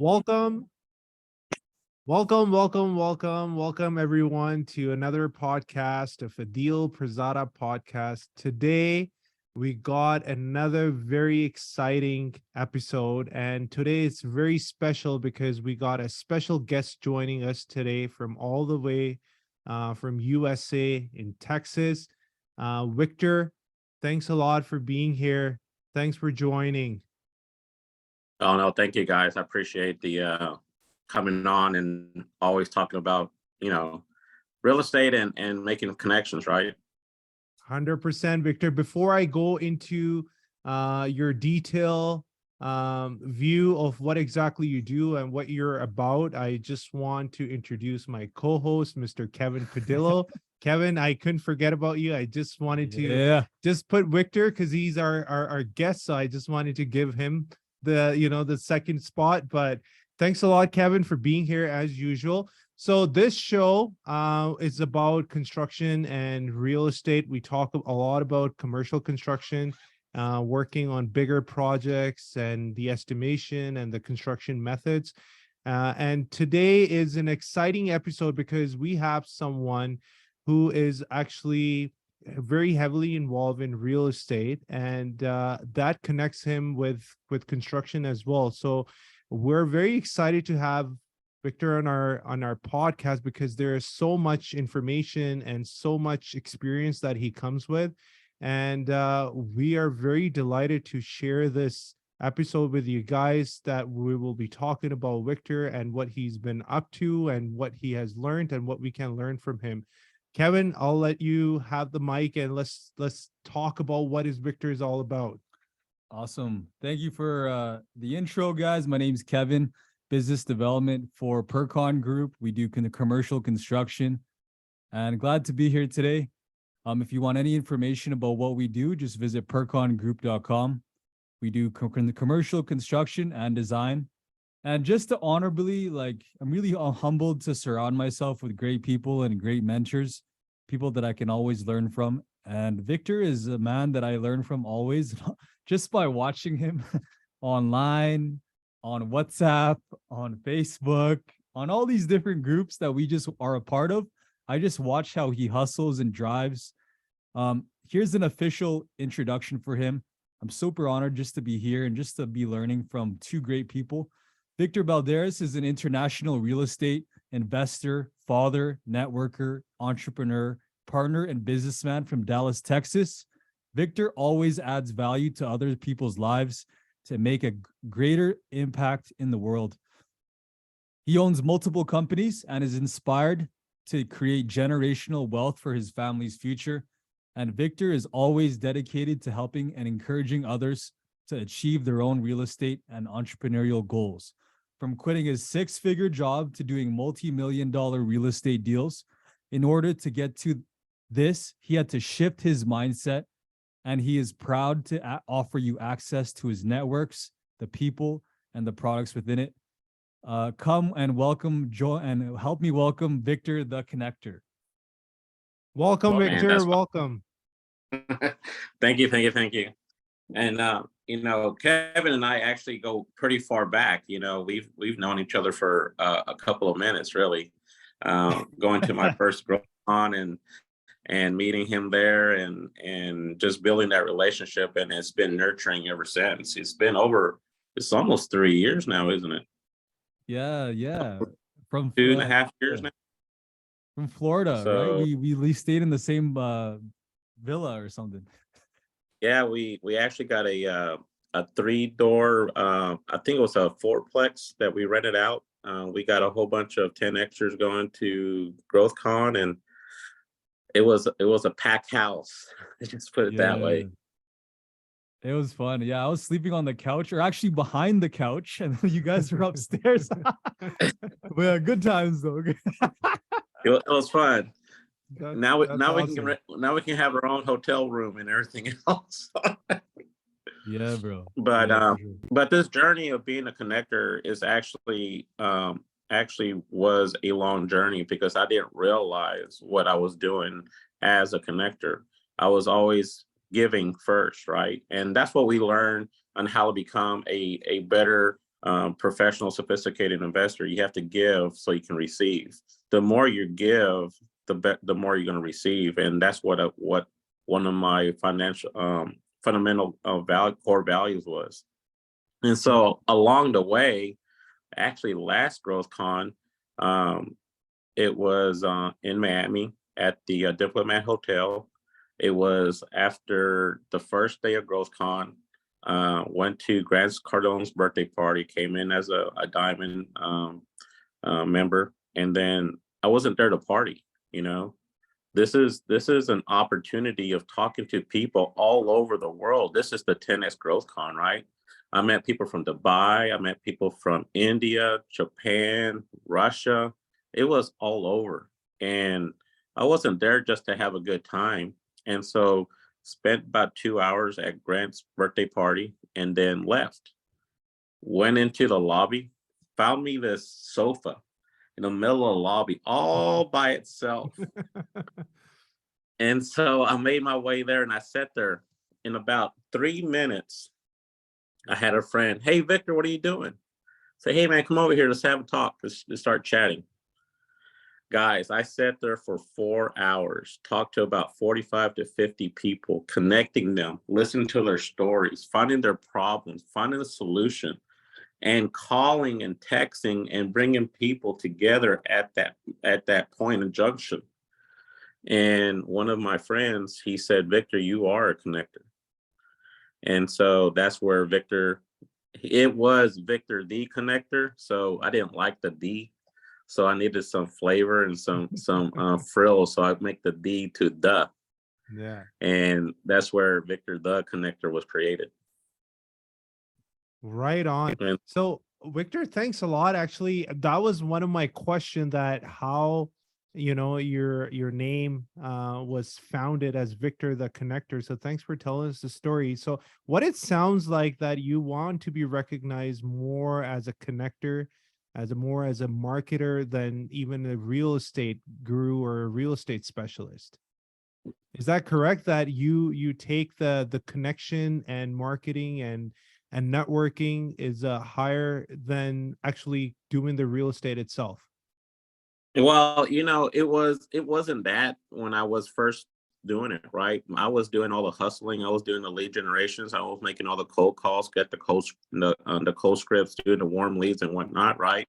Welcome, welcome everyone to another podcast of Adeel Pirzada podcast. Today, we got another very exciting episode, and today it's very special because we got a special guest joining us today from all the way from USA in Texas. Victor, thanks a lot for being here. Thanks for joining. Oh no, thank you guys. I appreciate the coming on and always talking about, real estate and making connections, right? 100%, Victor. Before I go into your detail view of what exactly you do and what you're about, I just want to introduce my co-host, Mr. Kevin Padillo. Kevin, I couldn't forget about you. I just wanted to just put Victor because he's our guest, so I just wanted to give him the second spot. But thanks a lot, Kevin, for being here as usual. So this show is about construction and real estate. We talk a lot about commercial construction, working on bigger projects and the estimation and the construction methods. And today is an exciting episode because we have someone who is actually very heavily involved in real estate, and that connects him with construction as well. So we're very excited to have Victor on our podcast because there is so much information and so much experience that he comes with, and we are very delighted to share this episode with you guys, that we will be talking about Victor and what he's been up to and what he has learned and what we can learn from him. Kevin, I'll let you have the mic and let's talk about what is Victor is all about. Awesome. Thank you for the intro, guys. My name's Kevin, business development for Pircon Group. We do commercial construction, and glad to be here today. If you want any information about what we do, just visit pircongroup.com. We do commercial construction and design. And just to honorably, I'm really humbled to surround myself with great people and great mentors, people that I can always learn from. And Victor is a man that I learn from always, just by watching him online, on WhatsApp, on Facebook, on all these different groups that we just are a part of. I just watch how he hustles and drives. Here's an official introduction for him. I'm super honored just to be here and just to be learning from two great people. Victor Balderas is an international real estate investor, father, networker, entrepreneur, partner, and businessman from Dallas, Texas. Victor always adds value to other people's lives to make a greater impact in the world. He owns multiple companies and is inspired to create generational wealth for his family's future. And Victor is always dedicated to helping and encouraging others to achieve their own real estate and entrepreneurial goals. From quitting his six-figure job to doing multi-million-dollar real estate deals. In order to get to this, he had to shift his mindset, and he is proud to offer you access to his networks, the people, and the products within it. Come and welcome, and help me welcome Victor the Connector. Welcome, Victor. Man, welcome. Thank you. And Kevin and I actually go pretty far back. We've known each other for a couple of minutes, really. Going to my first GrowthCon and meeting him there and just building that relationship, and it's been nurturing ever since. It's almost 3 years now, isn't it? Yeah. From 2.5 years now. From Florida, So, right? We stayed in the same villa or something. Yeah, we actually got a 3-door, I think it was a 4-plex that we rented out. We got a whole bunch of 10Xers going to GrowthCon, and it was a packed house. Just put it that way. It was fun. Yeah, I was sleeping on the couch, or actually behind the couch, and you guys were upstairs. But yeah, good times though. It was fun. Now we awesome. we can have our own hotel room and everything else. Yeah, bro. But Yeah, for sure. but this journey of being a connector is actually was a long journey, because I didn't realize what I was doing as a connector. I was always giving first, right? And that's what we learn on how to become a better professional, sophisticated investor, you have to give so you can receive. The more you give, the more you're going to receive, and that's what one of my financial fundamental core values was. And so along the way, actually, last GrowthCon, it was in Miami at the Diplomat Hotel. It was after the first day of GrowthCon. Went to Grant Cardone's birthday party, came in as a diamond member, and then I wasn't there to party. You know, this is an opportunity of talking to people all over the world. This is the 10X GrowthCon, right? I met people from Dubai. I met people from India, Japan, Russia. It was all over, and I wasn't there just to have a good time. And so spent about 2 hours at Grant's birthday party and then left. Went into the lobby, found me this sofa in the middle of the lobby all by itself. And so I made my way there and I sat there. In about 3 minutes, I had a friend, "Hey, Victor, what are you doing?" Say, "Hey, man, come over here. Let's have a talk. Let's start chatting." Guys, I sat there for 4 hours, talked to about 45 to 50 people, connecting them, listening to their stories, finding their problems, finding a solution, and calling and texting and bringing people together at that point in junction. And one of my friends, he said, "Victor, you are a connector." And so that's where it was Victor the Connector. So I didn't like the so I needed some flavor and some frill. So I make the D to the. Yeah. And that's where Victor the Connector was created. Right on. And So, Victor, thanks a lot. Actually, that was one of my questions, that how, your name was founded as Victor the Connector. So thanks for telling us the story. So what it sounds like, that you want to be recognized more as a connector, as a marketer than even a real estate guru or a real estate specialist. Is that correct? That you take the connection and marketing and networking is higher than actually doing the real estate itself? well, it wasn't that when I was first doing it, right? I was doing all the hustling. I was doing the lead generations. I was making all the cold calls, get the cold scripts, doing the warm leads and whatnot, right?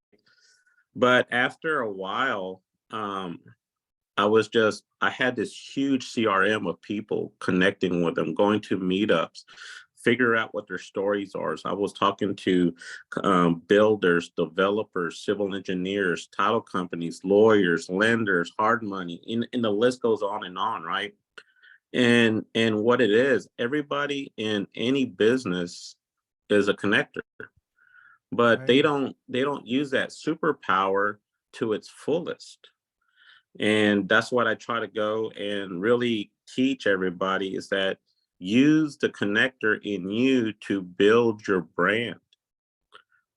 But after a while, I had this huge CRM of people, connecting with them, going to meetups, figure out what their stories are. So I was talking to builders, developers, civil engineers, title companies, lawyers, lenders, hard money, and the list goes on, right? And what it is, everybody in any business is a connector, but they Right. don't use that superpower to its fullest. And that's what I try to go and really teach everybody, is that use the connector in you to build your brand.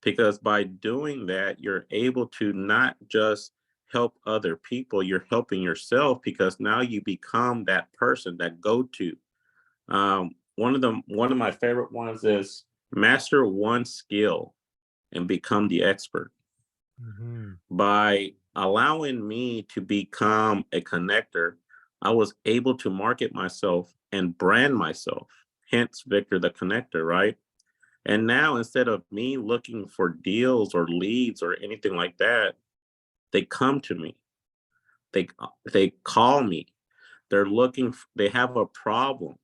Because by doing that, you're able to not just help other people, you're helping yourself, because now you become that person, that go-to. One of my favorite ones is master one skill and become the expert. Mhm. By allowing me to become a connector, I was able to market myself and brand myself, hence Victor the Connector, right? And now, instead of me looking for deals or leads or anything like that, they come to me. They call me. They have a problem.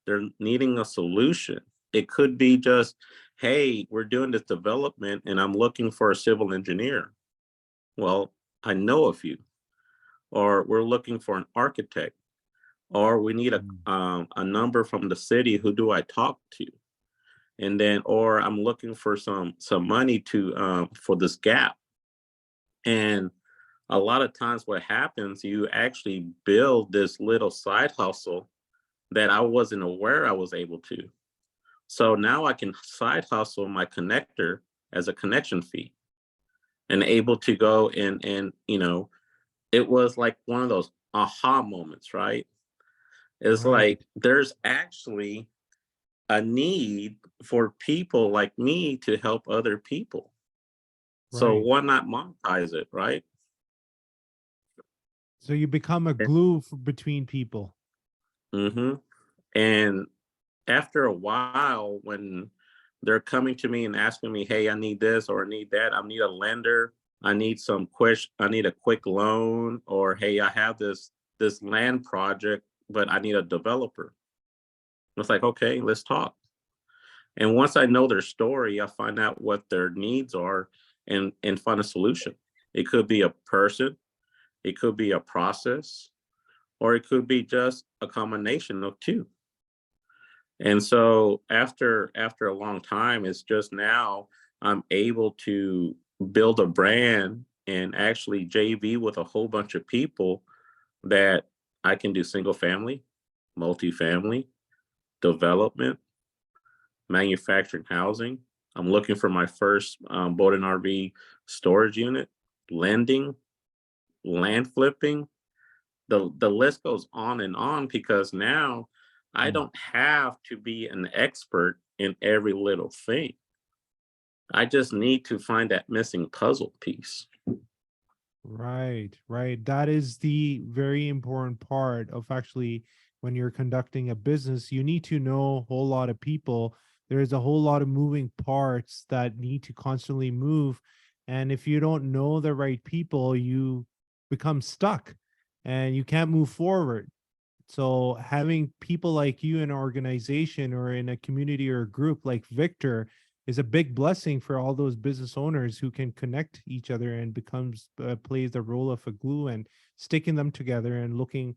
They're needing a solution. It could be just, "Hey, we're doing this development and I'm looking for a civil engineer." Well, I know a few. Or we're looking for an architect, or we need a number from the city. Who do I talk to? And then, or I'm looking for some money to for this gap. And a lot of times what happens, you actually build this little side hustle that I wasn't aware I was able to. So now I can side hustle my connector as a connection fee, and able to go and it was like one of those aha moments, right? It's Right. like there's actually a need for people like me to help other people. So Right. why not monetize it, right? So you become a glue between people. Mm-hmm. And after a while, when they're coming to me and asking me, "Hey, I need this or I need that. I need a lender. I need I need a quick loan," or "Hey, I have this land project, but I need a developer." It's like, okay, let's talk. And once I know their story, I find out what their needs are and find a solution. It could be a person, it could be a process, or it could be just a combination of two. And so after a long time, it's just now I'm able to build a brand and actually JV with a whole bunch of people that I can do single family, multifamily, development, manufactured housing. I'm looking for my first boat and RV storage unit, lending, land flipping. The list goes on and on because now I Mm. don't have to be an expert in every little thing. I just need to find that missing puzzle piece. Right, right. That is the very important part of actually when you're conducting a business, you need to know a whole lot of people. There's a whole lot of moving parts that need to constantly move. And if you don't know the right people, you become stuck and you can't move forward. So having people like you in an organization or in a community or a group like Victor is a big blessing for all those business owners who can connect each other and becomes plays the role of a glue and sticking them together and looking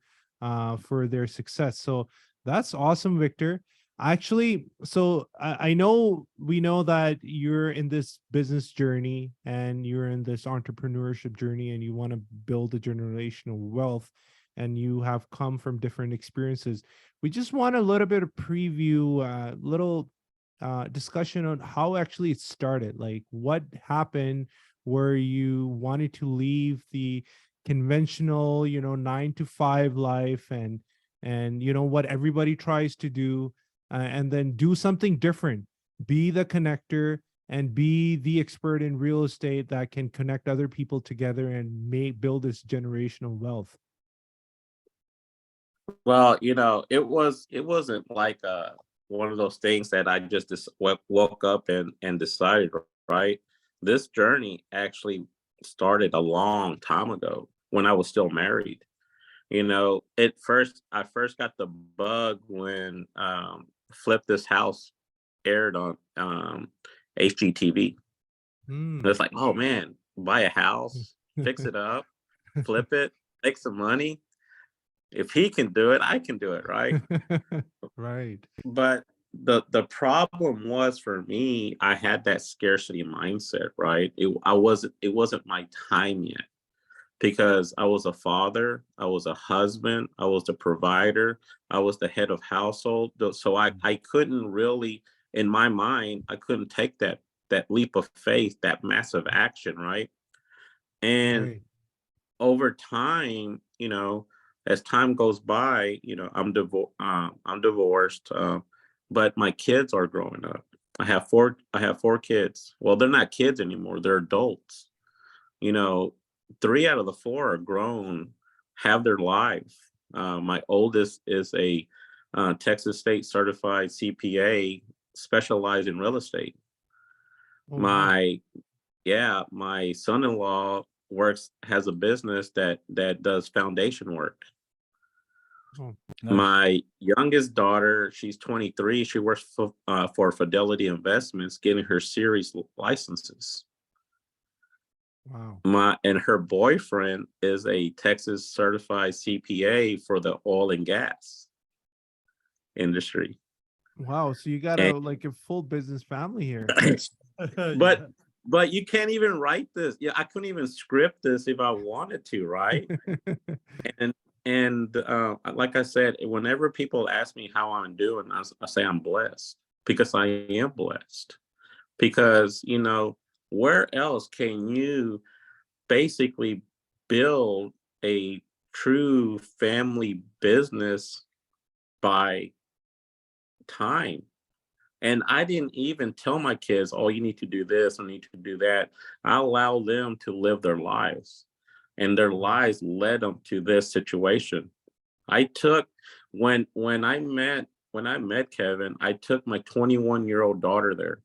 for their success. So that's awesome, Victor. Actually, so I know we know that you're in this business journey and you're in this entrepreneurship journey and you want to build a generational wealth and you have come from different experiences. We just want a little bit of preview, little discussion on how actually it started. Like what happened where you wanted to leave the conventional, 9 to 5 life and what everybody tries to do, and then do something different. Be the connector and be the expert in real estate that can connect other people together and build this generational wealth. Well, it wasn't like one of those things that I just woke up and decided, right? This journey actually started a long time ago when I was still married. I first got the bug when Flip This House aired on HGTV. Hmm. It's like, oh man, buy a house, fix it up, flip it, make some money. If he can do it, I can do it, right? Right. But the problem was for me, I had that scarcity mindset, right? It wasn't my time yet because I was a father, I was a husband, I was the provider, I was the head of household. So I couldn't really, in my mind, I couldn't take that leap of faith, that massive action, right? And Right. over time, as time goes by, I'm divorced, but my kids are growing up. I have four kids. Well, they're not kids anymore. They're adults. You know, three out of the four are grown, have their life. My oldest is a Texas State certified CPA, specialized in real estate. Oh, wow. My my son-in-law has a business that does foundation work. Oh, Nice. My youngest daughter, she's 23. She works for Fidelity Investments, getting her series licenses. wow. Her boyfriend is a Texas certified CPA for the oil and gas industry. Wow. So you got And like a full business family here. but Yeah. but you can't even write this. Yeah, I couldn't even script this if I wanted to, right? And like I said, whenever people ask me how I'm doing, I say I'm blessed because I am blessed. Because where else can you basically build a true family business by time? And I didn't even tell my kids, oh, you need to do this, or need to do that. I allowed them to live their lives, and their lives led them to this situation. I took when I met Kevin, I took my 21-year-old daughter there.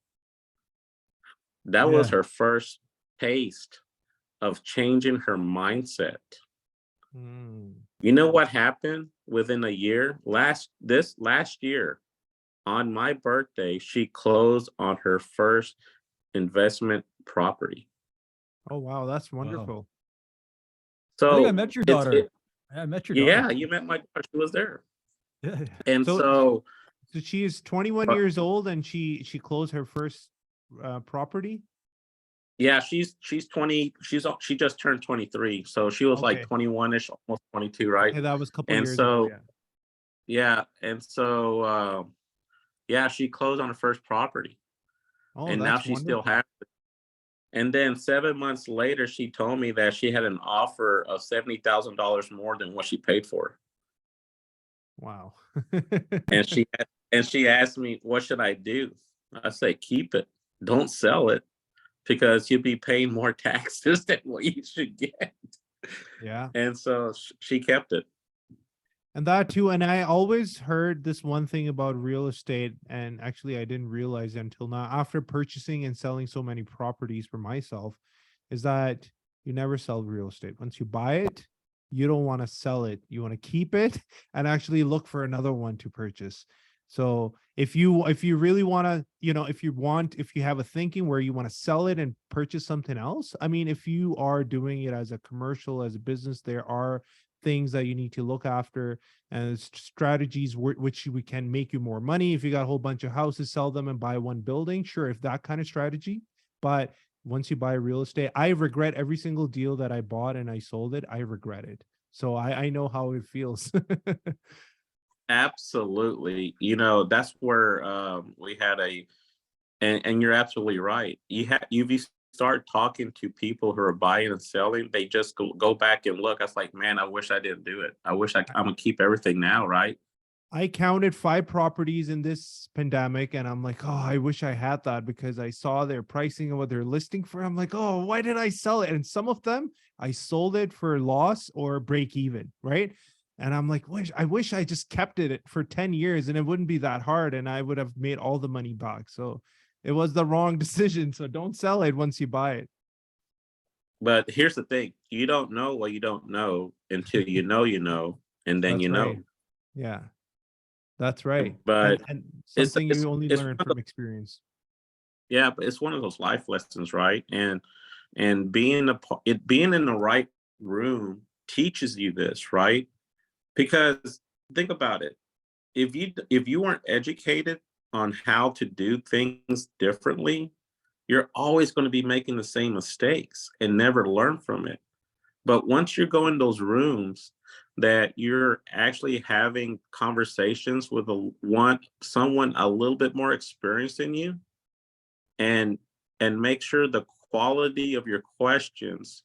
That was Yeah. her first taste of changing her mindset. Mm. You know what happened within a year? Last year, on my birthday, she closed on her first investment property. Oh, wow. That's Wow. wonderful. I think I So met your it's daughter. Yeah, I met your yeah, daughter. you met my daughter. She was there. Yeah. And So, so so she is 21 uh, years old and she closed her first property. yeah, she's 20, she just turned 23. So she was like Okay. 21ish, almost 22, right? Okay, that was a couple And years ago. so Yeah. yeah, and so yeah, she closed on her first property, Oh, and now that's she still has wonderful. it. And then 7 months later, she told me that she had an offer of $70,000 more than what she paid for. Wow. And she asked me, what should I do? I say, keep it. Don't sell it, because you'll be paying more taxes than what you should get. Yeah. And so she kept it. And that too. And I always heard this one thing about real estate. And actually, I didn't realize it until now, after purchasing and selling so many properties for myself, is that you never sell real estate. Once you buy it, you don't want to sell it. You want to keep it and actually look for another one to purchase. So if you really want to, if you have a thinking where you want to sell it and purchase something else, I mean, if you are doing it as a commercial, as a business, there are things that you need to look after and strategies which we can make you more money. If you got a whole bunch of houses, sell them and buy one building, sure, if that kind of strategy. But once you buy real estate, I regret every single deal that I bought and I sold it. I regret it. So I know how it feels. Absolutely. That's where we had and you're absolutely right. You start talking to people who are buying and selling, they just go back and look. I was like, man, I wish I didn't do it. I'm gonna keep everything now, right? I counted 5 properties in this pandemic, and I'm like, oh, I wish I had that because I saw their pricing and what they're listing for. I'm like, oh, why did I sell it? And some of them I sold it for loss or break even, right? And I'm like, I wish I just kept it for 10 years and it wouldn't be that hard and I would have made all the money back. So it was the wrong decision. So don't sell it once you buy it. But here's the thing, you don't know what you don't know until you know, and then That's you right. know. Yeah, that's right. But And it's something it's you only it's one learn of the, from experience. yeah, but it's one of those life lessons, right? And being in the right room teaches you this, right? Because think about it. If you weren't educated on how to do things differently, you're always going to be making the same mistakes and never learn from it. But once you go in those rooms that you're actually having conversations with someone a little bit more experienced than you, and make sure the quality of your questions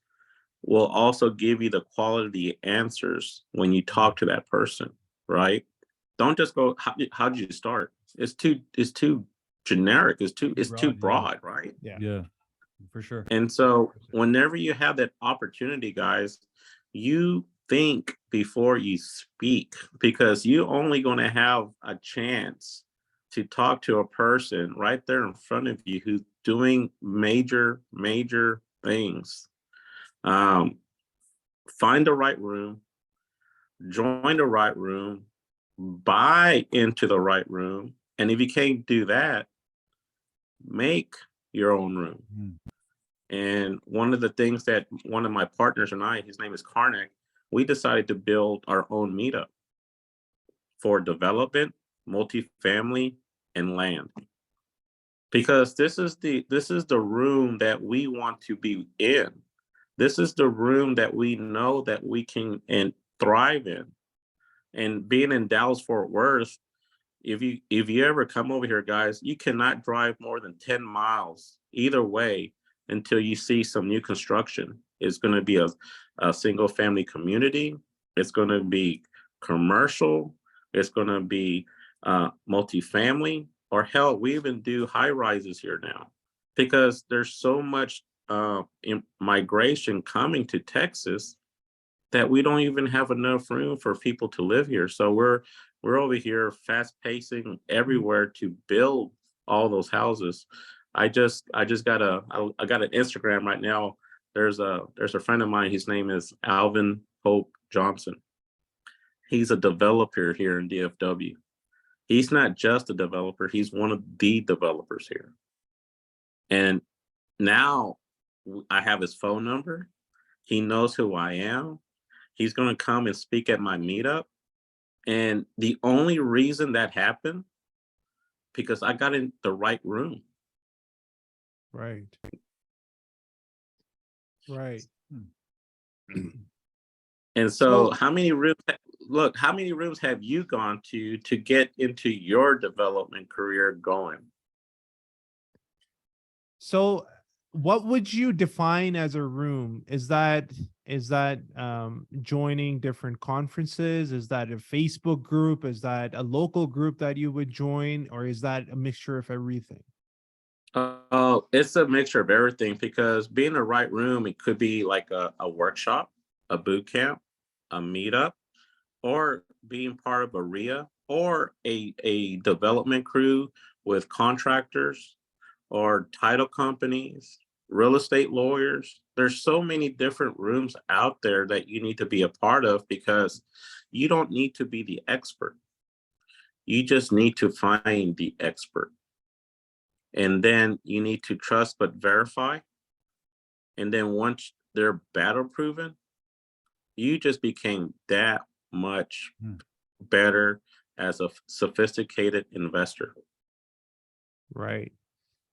will also give you the quality answers when you talk to that person, right? Don't just go, how did you start? It's too generic. It's too Yeah. broad, right? Yeah. Yeah, for sure. And so whenever you have that opportunity, guys, you think before you speak, because you only going to have a chance to talk to a person right there in front of you who's doing major, major things. Um, find the right room, join the right room, buy into the right room. And if you can't do that, make your own room. Mm. And one of the things that one of my partners and I, his name is Karnak, we decided to build our own meetup for development, multifamily, and land. Because this is the room that we want to be in. This is the room that we know that we can and thrive in. And being in Dallas Fort Worth, if you ever come over here, guys, you cannot drive more than 10 miles either way until you see some new construction. It's going to be a single family community. It's going to be commercial. It's going to be multifamily. or hell, we even do high rises here now because there's so much migration coming to Texas that we don't even have enough room for people to live here. So we're over here fast pacing everywhere to build all those houses. I just got I got an Instagram right now. There's a friend of mine. His name is Alvin Pope Johnson. He's a developer here in DFW. He's not just a developer, he's one of the developers here. And now I have his phone number. He knows who I am. He's going to come and speak at my meetup. And the only reason that happened, because I got in the right room. Right. Right. And so how many rooms, look, how many rooms have you gone to get into your development career going? So what would you define as a room? Is that joining different conferences? Is that a Facebook group? Is that a local group that you would join? Or is that a mixture of everything? It's a mixture of everything, because being the right room, it could be like a workshop, a boot camp, a meetup, or being part of a RIA or a development crew with contractors or title companies, real estate lawyers. There's so many different rooms out there that you need to be a part of, because you don't need to be the expert. You just need to find the expert. And then you need to trust but verify. And then once they're battle proven, you just became that much better as a sophisticated investor. Right.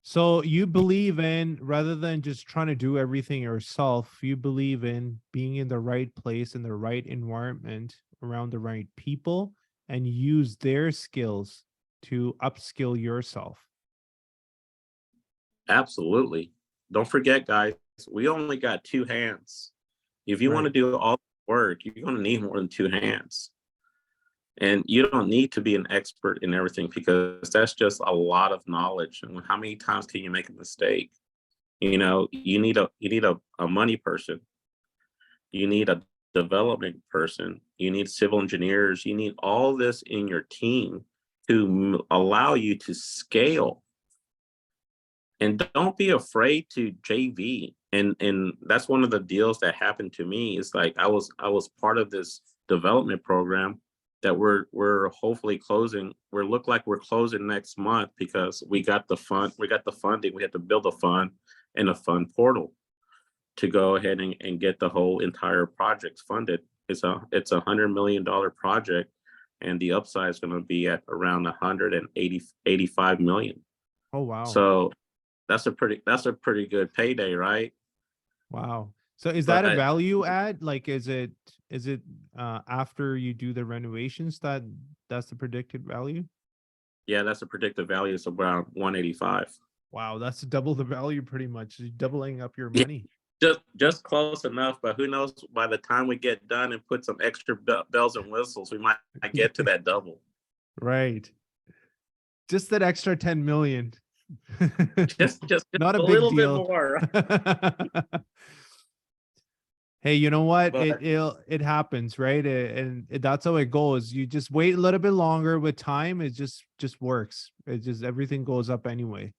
So you believe in, rather than just trying to do everything yourself, you believe in being in the right place, in the right environment, around the right people, and use their skills to upskill yourself. Absolutely. Don't forget, guys, we only got two hands. If you want to Right. do all the work, you're going to need more than two hands. And you don't need to be an expert in everything, because that's just a lot of knowledge. And how many times can you make a mistake? You know, you need a money person. You need a development person. You need civil engineers. You need all this in your team to allow you to scale. And don't be afraid to JV. And that's one of the deals that happened to me. Is like I was part of this development program that we're hopefully closing. Look like we're closing next month, because we got the funding. We had to build a fund and a fund portal to go ahead and get the whole entire project funded. It's a $100 million project, and the upside is going to be at around 185 million. Oh, wow. So that's a pretty good payday, right? Wow. So is that a But value add? Like, is it after you do the renovations that's the predicted value? yeah, that's a predicted value. It's around 185. Wow, that's double the value pretty much. You're doubling up your Yeah. money. Just close enough, but who knows? By the time we get done and put some extra bells and whistles, we might get to that double. Right. Just that extra 10 million. Just Not a a big little bit deal. more. Hey, you know what? But It happens, right? And that's how it goes. You just wait a little bit longer. With time, it just works. It just, everything goes up anyway.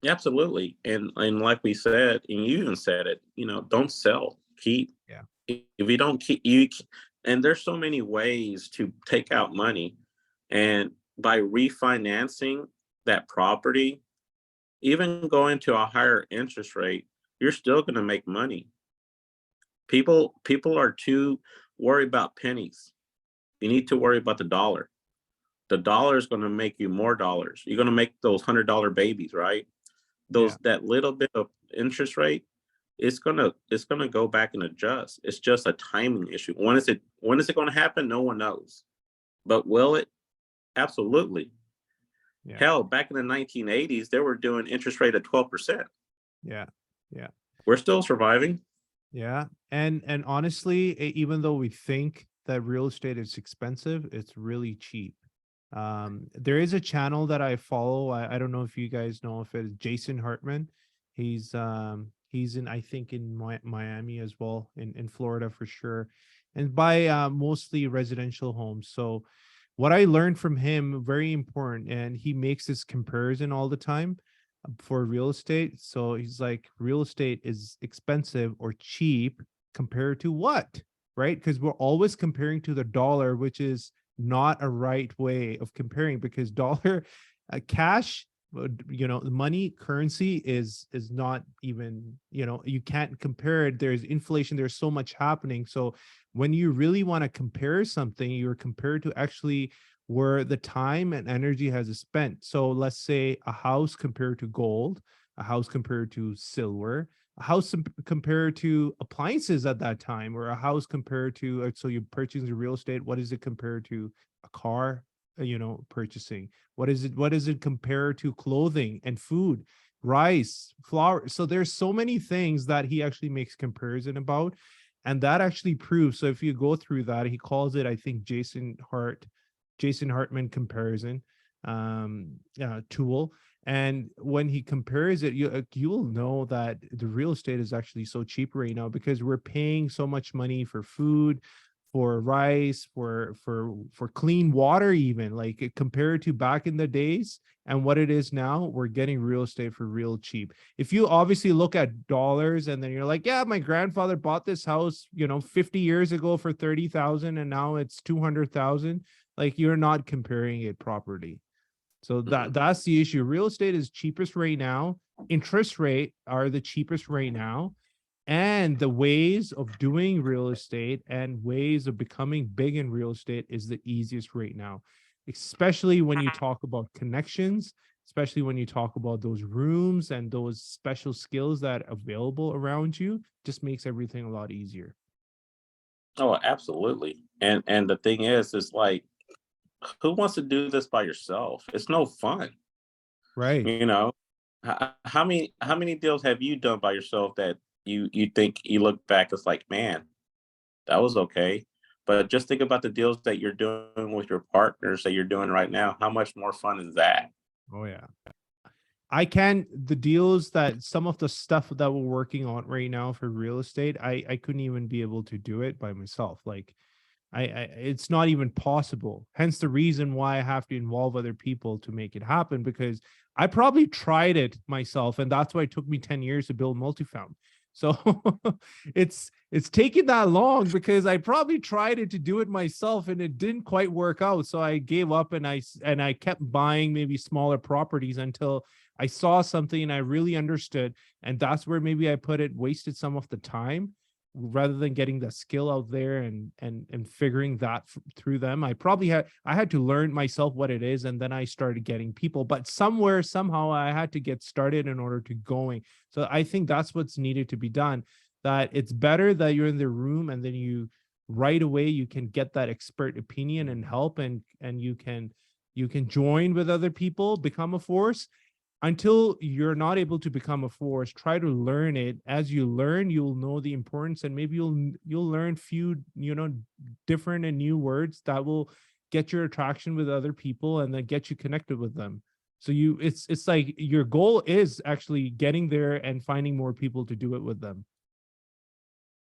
absolutely, and like we said, and you even said it. You know, don't sell. Keep. Yeah. If you don't keep, you, and there's so many ways to take out money, and by refinancing that property, even going to a higher interest rate, you're still going to make money. People are too worried about pennies. You need to worry about the dollar. The dollar is going to make you more dollars. You're going to make those $100 babies, right? That little bit of interest rate, it's gonna go back and adjust. It's just a timing issue. When is it going to happen? No one knows. But will it? Absolutely. Yeah. Hell, back in the 1980s, they were doing interest rate at 12%. Yeah. Yeah. We're still surviving. Yeah. And honestly, even though we think that real estate is expensive, it's really cheap. There is a channel that I follow. I don't know if you guys know if it is Jason Hartman. He's in, I think, in Miami as well, in Florida for sure, and by mostly residential homes. So what I learned from him, very important, and he makes this comparison all the time for real estate. So he's like, real estate is expensive or cheap compared to what? Right? Because we're always comparing to the dollar, which is not a right way of comparing, because dollar cash, the money currency is not even, you can't compare it. There's inflation, there's so much happening. So when you really want to compare something, you're compared to actually where the time and energy has spent. So let's say a house compared to gold, a house compared to silver, a house compared to appliances at that time, or a house compared to, so you're purchasing real estate, what is it compared to a car, purchasing? What is it compared to clothing and food, rice, flour? So there's so many things that he actually makes comparison about. And that actually proves, so if you go through that, he calls it, I think, Jason Hartman comparison tool. And when he compares it, you'll know that the real estate is actually so cheap right now, because we're paying so much money for food, for rice, for clean water, even like compared to back in the days and what it is now. We're getting real estate for real cheap. If you obviously look at dollars and then you're like, yeah, my grandfather bought this house 50 years ago for 30,000 and now it's 200,000, like, you're not comparing it properly. So that's the issue. Real estate is cheapest right now. Interest rate are the cheapest right now. And the ways of doing real estate and ways of becoming big in real estate is the easiest right now, especially when you talk about connections, especially when you talk about those rooms and those special skills that are available around you. Just makes everything a lot easier. Oh, absolutely. And the thing is like, who wants to do this by yourself? It's no fun. Right. You know, how many deals have you done by yourself that you think you look back, it's like, man, that was okay. But just think about the deals that you're doing with your partners that you're doing right now. How much more fun is that? Oh yeah. The deals that some of the stuff that we're working on right now for real estate, I couldn't even be able to do it by myself. Like, I it's not even possible. Hence the reason why I have to involve other people to make it happen, because I probably tried it myself, and that's why it took me 10 years to build multifamily. So it's taken that long because I probably tried it to do it myself and it didn't quite work out. So I gave up, and I kept buying maybe smaller properties until I saw something and I really understood. And that's where maybe I wasted some of the time rather than getting the skill out there and figuring that through them. I had to learn myself what it is, and then I started getting people, but somehow I had to get started in order to going. So I think that's what's needed to be done, that it's better that you're in the room and then you right away you can get that expert opinion and help, and you can join with other people, become a force. Until you're not able to become a force, try to learn it. As you learn, you'll know the importance, and maybe you'll learn few different and new words that will get your attraction with other people and then get you connected with them. So it's like your goal is actually getting there and finding more people to do it with them.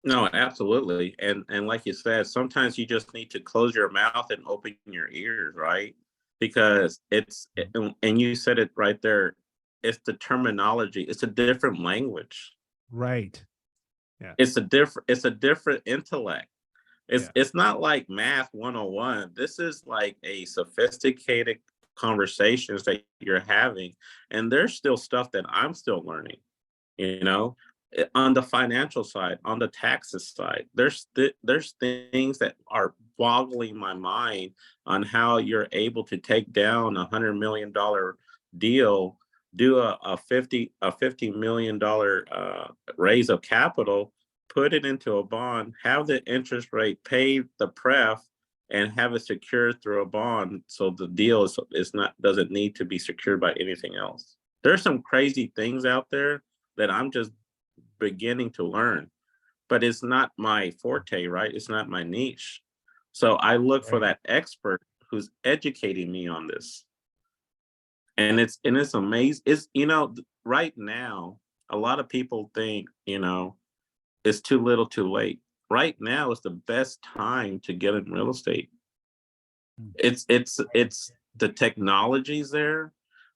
No, absolutely. And like you said, sometimes you just need to close your mouth and open your ears, right? Because and you said it right there, it's the terminology, it's a different language. Right. Yeah. It's a different intellect. It's Yeah. it's not like math 101. This is like a sophisticated conversations that you're having. And there's still stuff that I'm still learning, you know. On the financial side, on the taxes side, there's things that are boggling my mind on how you're able to take down $100 million deal, do a $50 million raise of capital, put it into a bond, have the interest rate pay the pref, and have it secured through a bond, so the deal is not doesn't need to be secured by anything else. There's some crazy things out there that I'm just beginning to learn, but it's not my forte, right? It's not my niche. So I look for Right. that expert who's educating me on this. And it's amazing. It's, right now, a lot of people think, it's too little too late. Right now is the best time to get in real estate. Mm. It's the technology's there,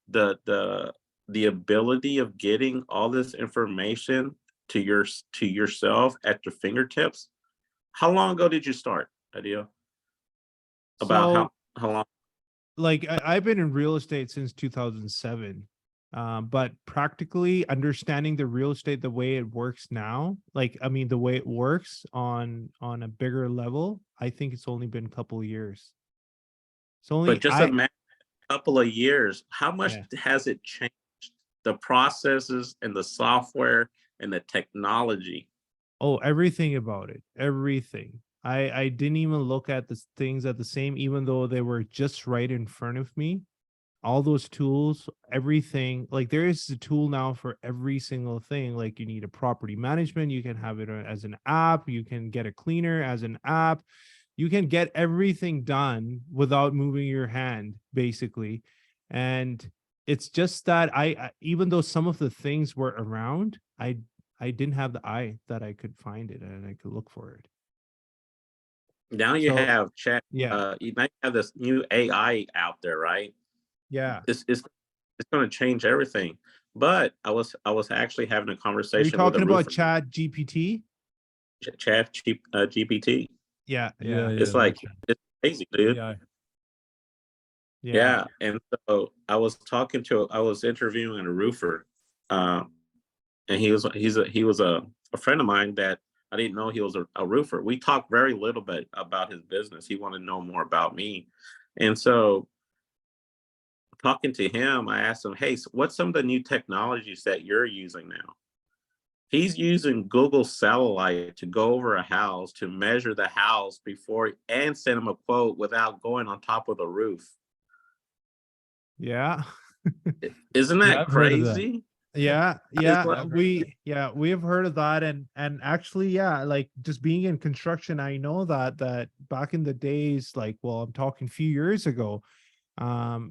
the ability of getting all this information to yourself at your fingertips. How long ago did you start, Adeel? About So how long? like I've been in real estate since 2007. But practically understanding the real estate the way it works now, like I mean the way it works on a bigger level, I think it's only been a couple of years. It's But only just imagine a couple of years, how much yeah. has it changed? The processes and the software and the technology. Oh, everything about it. Everything. I didn't even look at the things at the same, even though they were just right in front of me. All those tools, everything, like there is a tool now for every single thing. Like you need a property management, you can have it as an app, you can get a cleaner as an app, you can get everything done without moving your hand, basically. And it's just that even though some of the things were around, I didn't have the eye that I could find it and I could look for it. Now you So have chat. yeah, You might have this new AI out there, right? yeah. It's going to change everything. But I was actually having a Are you conversation with a talking about roofer, Chat GPT? GPT. Yeah, Yeah, yeah, It's yeah. like it's crazy, dude. Yeah. yeah. Yeah, and so I was interviewing a roofer, um, and he was a friend of mine that I didn't know he was a roofer. We talked very little bit about his business. He wanted to know more about me, and so talking to him, I asked him, "Hey, so what's some of the new technologies that you're using now?" He's using Google Satellite to go over a house to measure the house before and send him a quote without going on top of the roof. Yeah. Isn't Yeah, that I've heard of that. crazy? Yeah, It's yeah, like, we have heard of that. And actually, yeah, like just being in construction, I know that back in the days, like, well, I'm talking a few years ago,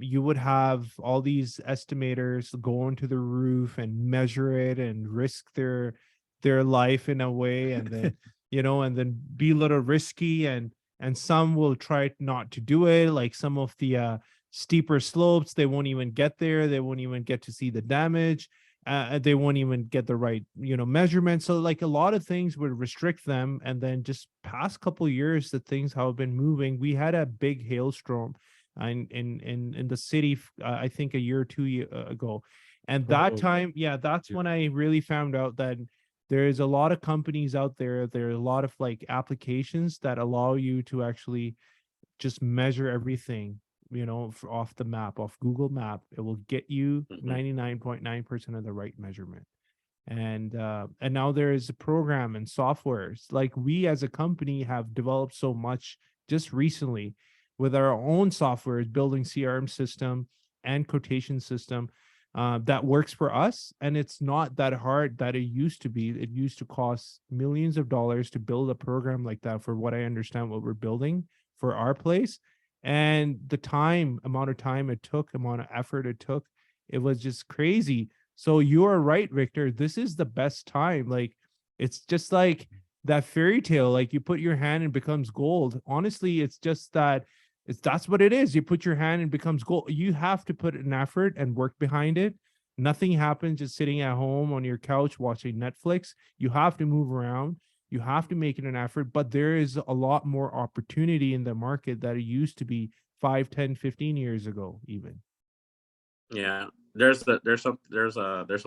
you would have all these estimators go onto the roof and measure it and risk their life in a way, and then and then be a little risky, and some will try not to do it, like some of the steeper slopes, they won't even get there, they won't even get to see the damage, they won't even get the right measurement. So like a lot of things would restrict them. And then just past couple years, the things have been moving. We had a big hailstorm in the city, I think a year or two ago. And that Oh, time, yeah, that's when I really found out that there's a lot of companies out there, there are a lot of like applications that allow you to actually just measure everything, off the map, off Google Map. It will get you mhm, 99.9% of the right measurement. And now there is a program and softwares, like we as a company have developed so much just recently with our own softwares, building CRM system and quotation system that works for us. And it's not that hard that it used to be. It used to cost millions of dollars to build a program like that, for what I understand what we're building for our place. And the amount of time it took, amount of effort it took, it was just crazy. So you are right, Victor. This is the best time. Like it's just like that fairy tale. Like you put your hand and it becomes gold. Honestly, it's just that that's what it is. You put your hand and it becomes gold. You have to put an effort and work behind it. Nothing happens just sitting at home on your couch watching Netflix. You have to move around. You have to make it an effort, but there is a lot more opportunity in the market that it used to be 5, 10, 15 years ago, even. yeah. There's a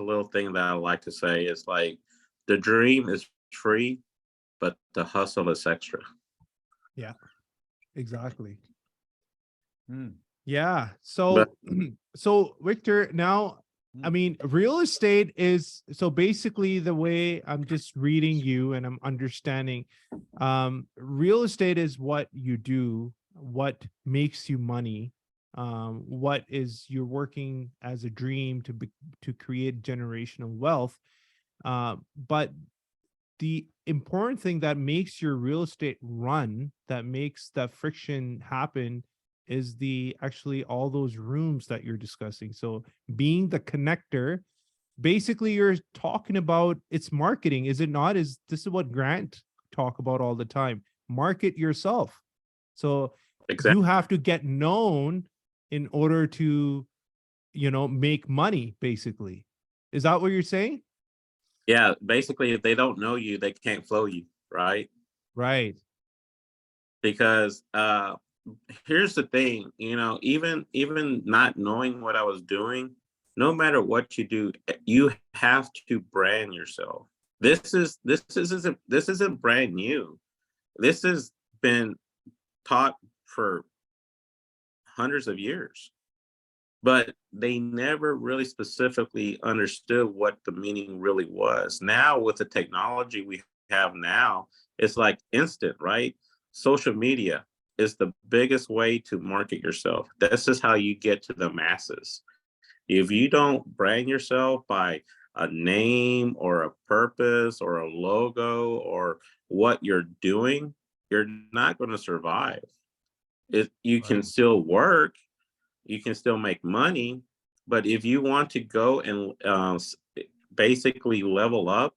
little thing that I like to say is like the dream is free, but the hustle is extra. Yeah, exactly. mm, Yeah. But So, so Victor, now, I mm. mean, real estate is so basically the way I'm just reading you and I'm understanding, real estate is what you do, what makes you money, what is you're working as a dream to create generational wealth. But the important thing that makes your real estate run, that makes that friction happen, is the actually all those rooms that you're discussing. So being the connector, basically you're talking about it's marketing, is it not? Is this is what Grant talk about all the time? Market yourself. So Exactly. you have to get known in order to, make money, basically. Is that what you're saying? Yeah, basically, if they don't know you, they can't flow you, right? Right. Because here's the thing, even not knowing what I was doing, no matter what you do, you have to brand yourself. This isn't brand new. This has been taught for hundreds of years, but they never really specifically understood what the meaning really was. Now, with the technology we have now, it's like instant, right? Social media is the biggest way to market yourself. This is how you get to the masses. If you don't brand yourself by a name or a purpose or a logo or what you're doing, you're not going to survive. You can Right. still work, you can still make money, but if you want to go and basically level up,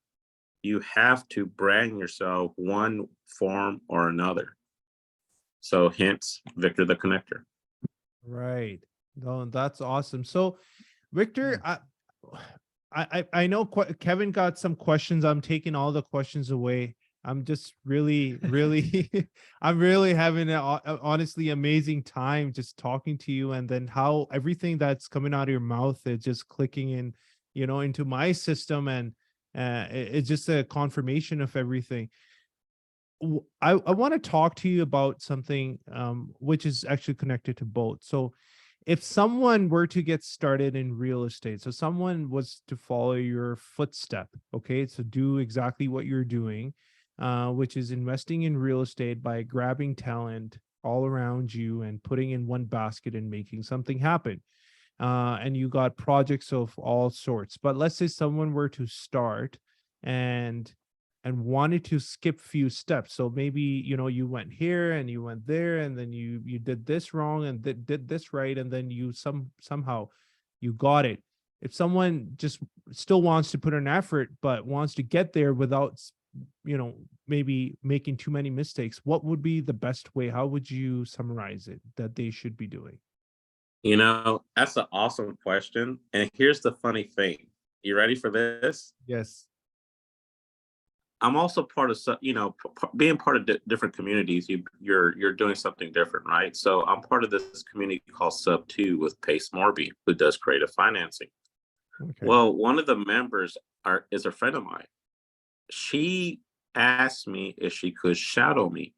you have to brand yourself one form or another. So hence Victor the Connector. Right. No, that's awesome. So, Victor, Yeah. I know Kevin got some questions. I'm taking all the questions away. I'm just really, really, I'm really having a honestly amazing time just talking to you, and then how everything that's coming out of your mouth is just clicking in, into my system, and it's just a confirmation of everything. I want to talk to you about something which is actually connected to both. So if someone were to get started in real estate, so someone was to follow your footstep, okay, so do exactly what you're doing, which is investing in real estate by grabbing talent all around you and putting in one basket and making something happen. And you got projects of all sorts. But let's say someone were to start and wanted to skip few steps. So maybe, you went here and you went there, and then you did this wrong and did this right, and then you somehow you got it. If someone just still wants to put an effort but wants to get there without maybe making too many mistakes, what would be the best way? How would you summarize it that they should be doing? That's an awesome question. And here's the funny thing. You ready for this? Yes. I'm also part of, being part of different communities. You're doing something different, right? So I'm part of this community called Sub Two with Pace Morby, who does creative financing. Okay. Well, one of the members is a friend of mine. She asked me if she could shadow me,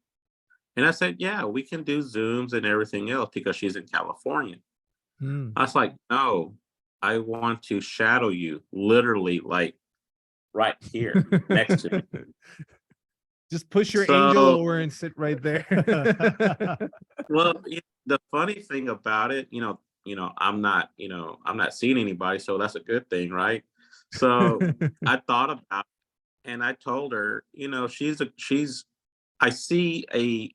and I said, "Yeah, we can do Zooms and everything else," because she's in California. Hmm. I was like, "No, I want to shadow you, literally, like right here next to me." Just push your angel So, over and sit right there. well, the funny thing about it, I'm not seeing anybody, so that's a good thing, right? So I thought about it, and I told her, I see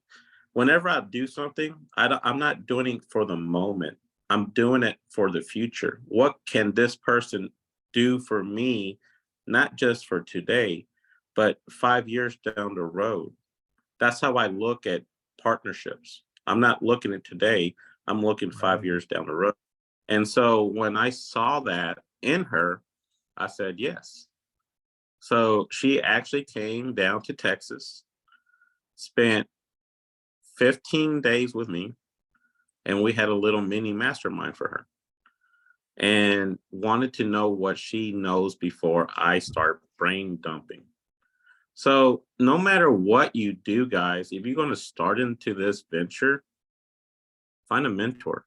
whenever I do something, I'm not doing it for the moment. I'm doing it for the future. What can this person do for me, not just for today, but 5 years down the road? That's how I look at partnerships. I'm not looking at today, I'm looking five Right. years down the road. And so when I saw that in her, I said yes. So she actually came down to Texas, spent 15 days with me, and we had a little mini mastermind for her and wanted to know what she knows before I start brain dumping. So, no matter what you do, guys, if you're going to start into this venture, find a mentor.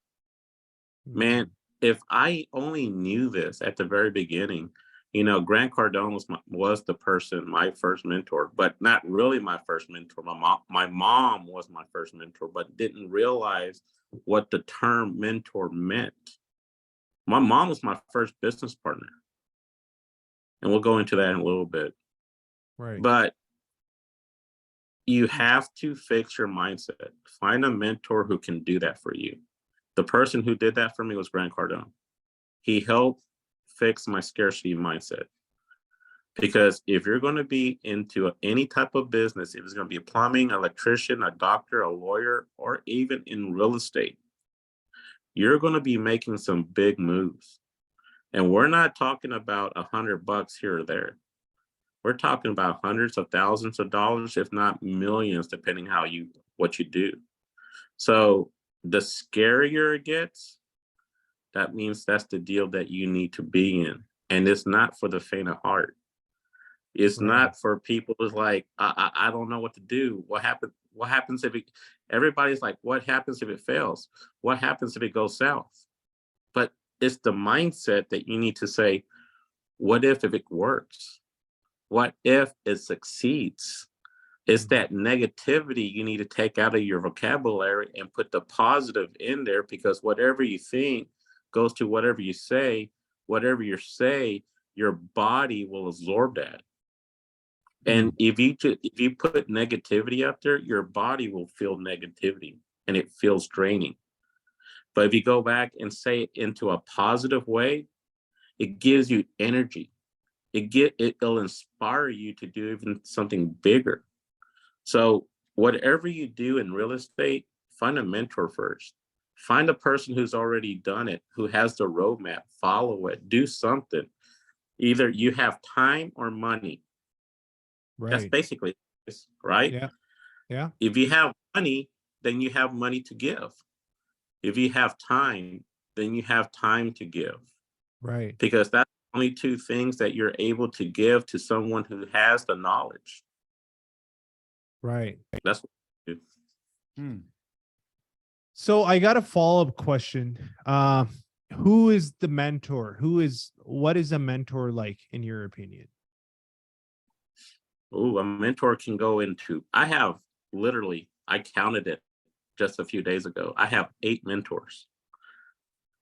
Mm. Man, if I only knew this at the very beginning, Grant Cardone was the person, my first mentor, but not really my first mentor. My mom was my first mentor, but didn't realize what the term mentor meant. My mom was my first business partner, and we'll go into that in a little bit. Right. But you have to fix your mindset. Find a mentor who can do that for you. The person who did that for me was Grant Cardone. He helped fix my scarcity mindset. Because if you're going to be into any type of business, if it's going to be a plumbing, electrician, a doctor, a lawyer, or even in real estate, you're going to be making some big moves. And we're not talking about $100 here or there. We're talking about hundreds of thousands of dollars, if not millions, depending what you do. So the scarier it gets, that means that's the deal that you need to be in. And it's not for the faint of heart. It's not for people who's like, I don't know what to do. What happens if it, everybody's like, what happens if it fails? What happens if it goes south? But it's the mindset that you need to say, what if it works? What if it succeeds? It's that negativity you need to take out of your vocabulary and put the positive in there, because whatever you think goes to whatever you say. Whatever you say, your body will absorb that. And if you put negativity out there, your body will feel negativity and it feels draining. But if you go back and say it into a positive way, it gives you energy. It'll inspire you to do even something bigger. So whatever you do in real estate, find a mentor first. Find a person who's already done it, who has the roadmap, follow it, do something. Either you have time or money. That's basically it, right? Yeah. If you have money, then you have money to give. If you have time, then you have time to give. Right. Because that's only two things that you're able to give to someone who has the knowledge. Right. That's what you do. So I got a follow-up question. Who is the mentor? What is a mentor like in your opinion? Oh, a mentor can go into, I counted it just a few days ago. I have 8 mentors.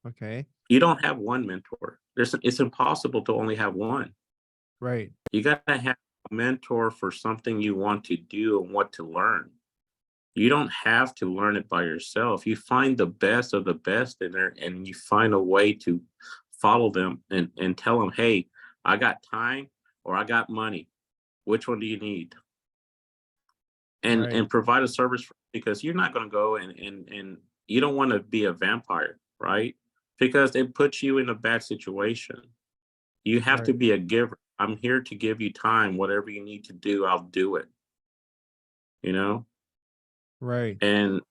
Okay. You don't have one mentor. It's impossible to only have one. Right. You got to have a mentor for something you want to do and what to learn. You don't have to learn it by yourself. You find the best of the best in there and you find a way to follow them and tell them, hey, I got time or I got money. Which one do you need? And provide a service because you're not going to go and you don't want to be a vampire, right? Because it puts you in a bad situation. You have to be a giver. I'm here to give you time. Whatever you need to do, I'll do it. You know? Right. And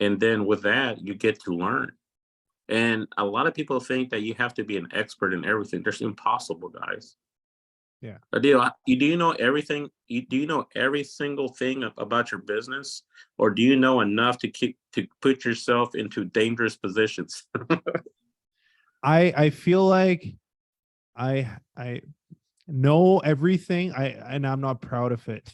then with that, you get to learn. And a lot of people think that you have to be an expert in everything. That's impossible, guys. Yeah. Adeel, do you know everything? Do you know every single thing about your business, or do you know enough to put yourself into dangerous positions? I feel like I know everything. And I'm not proud of it.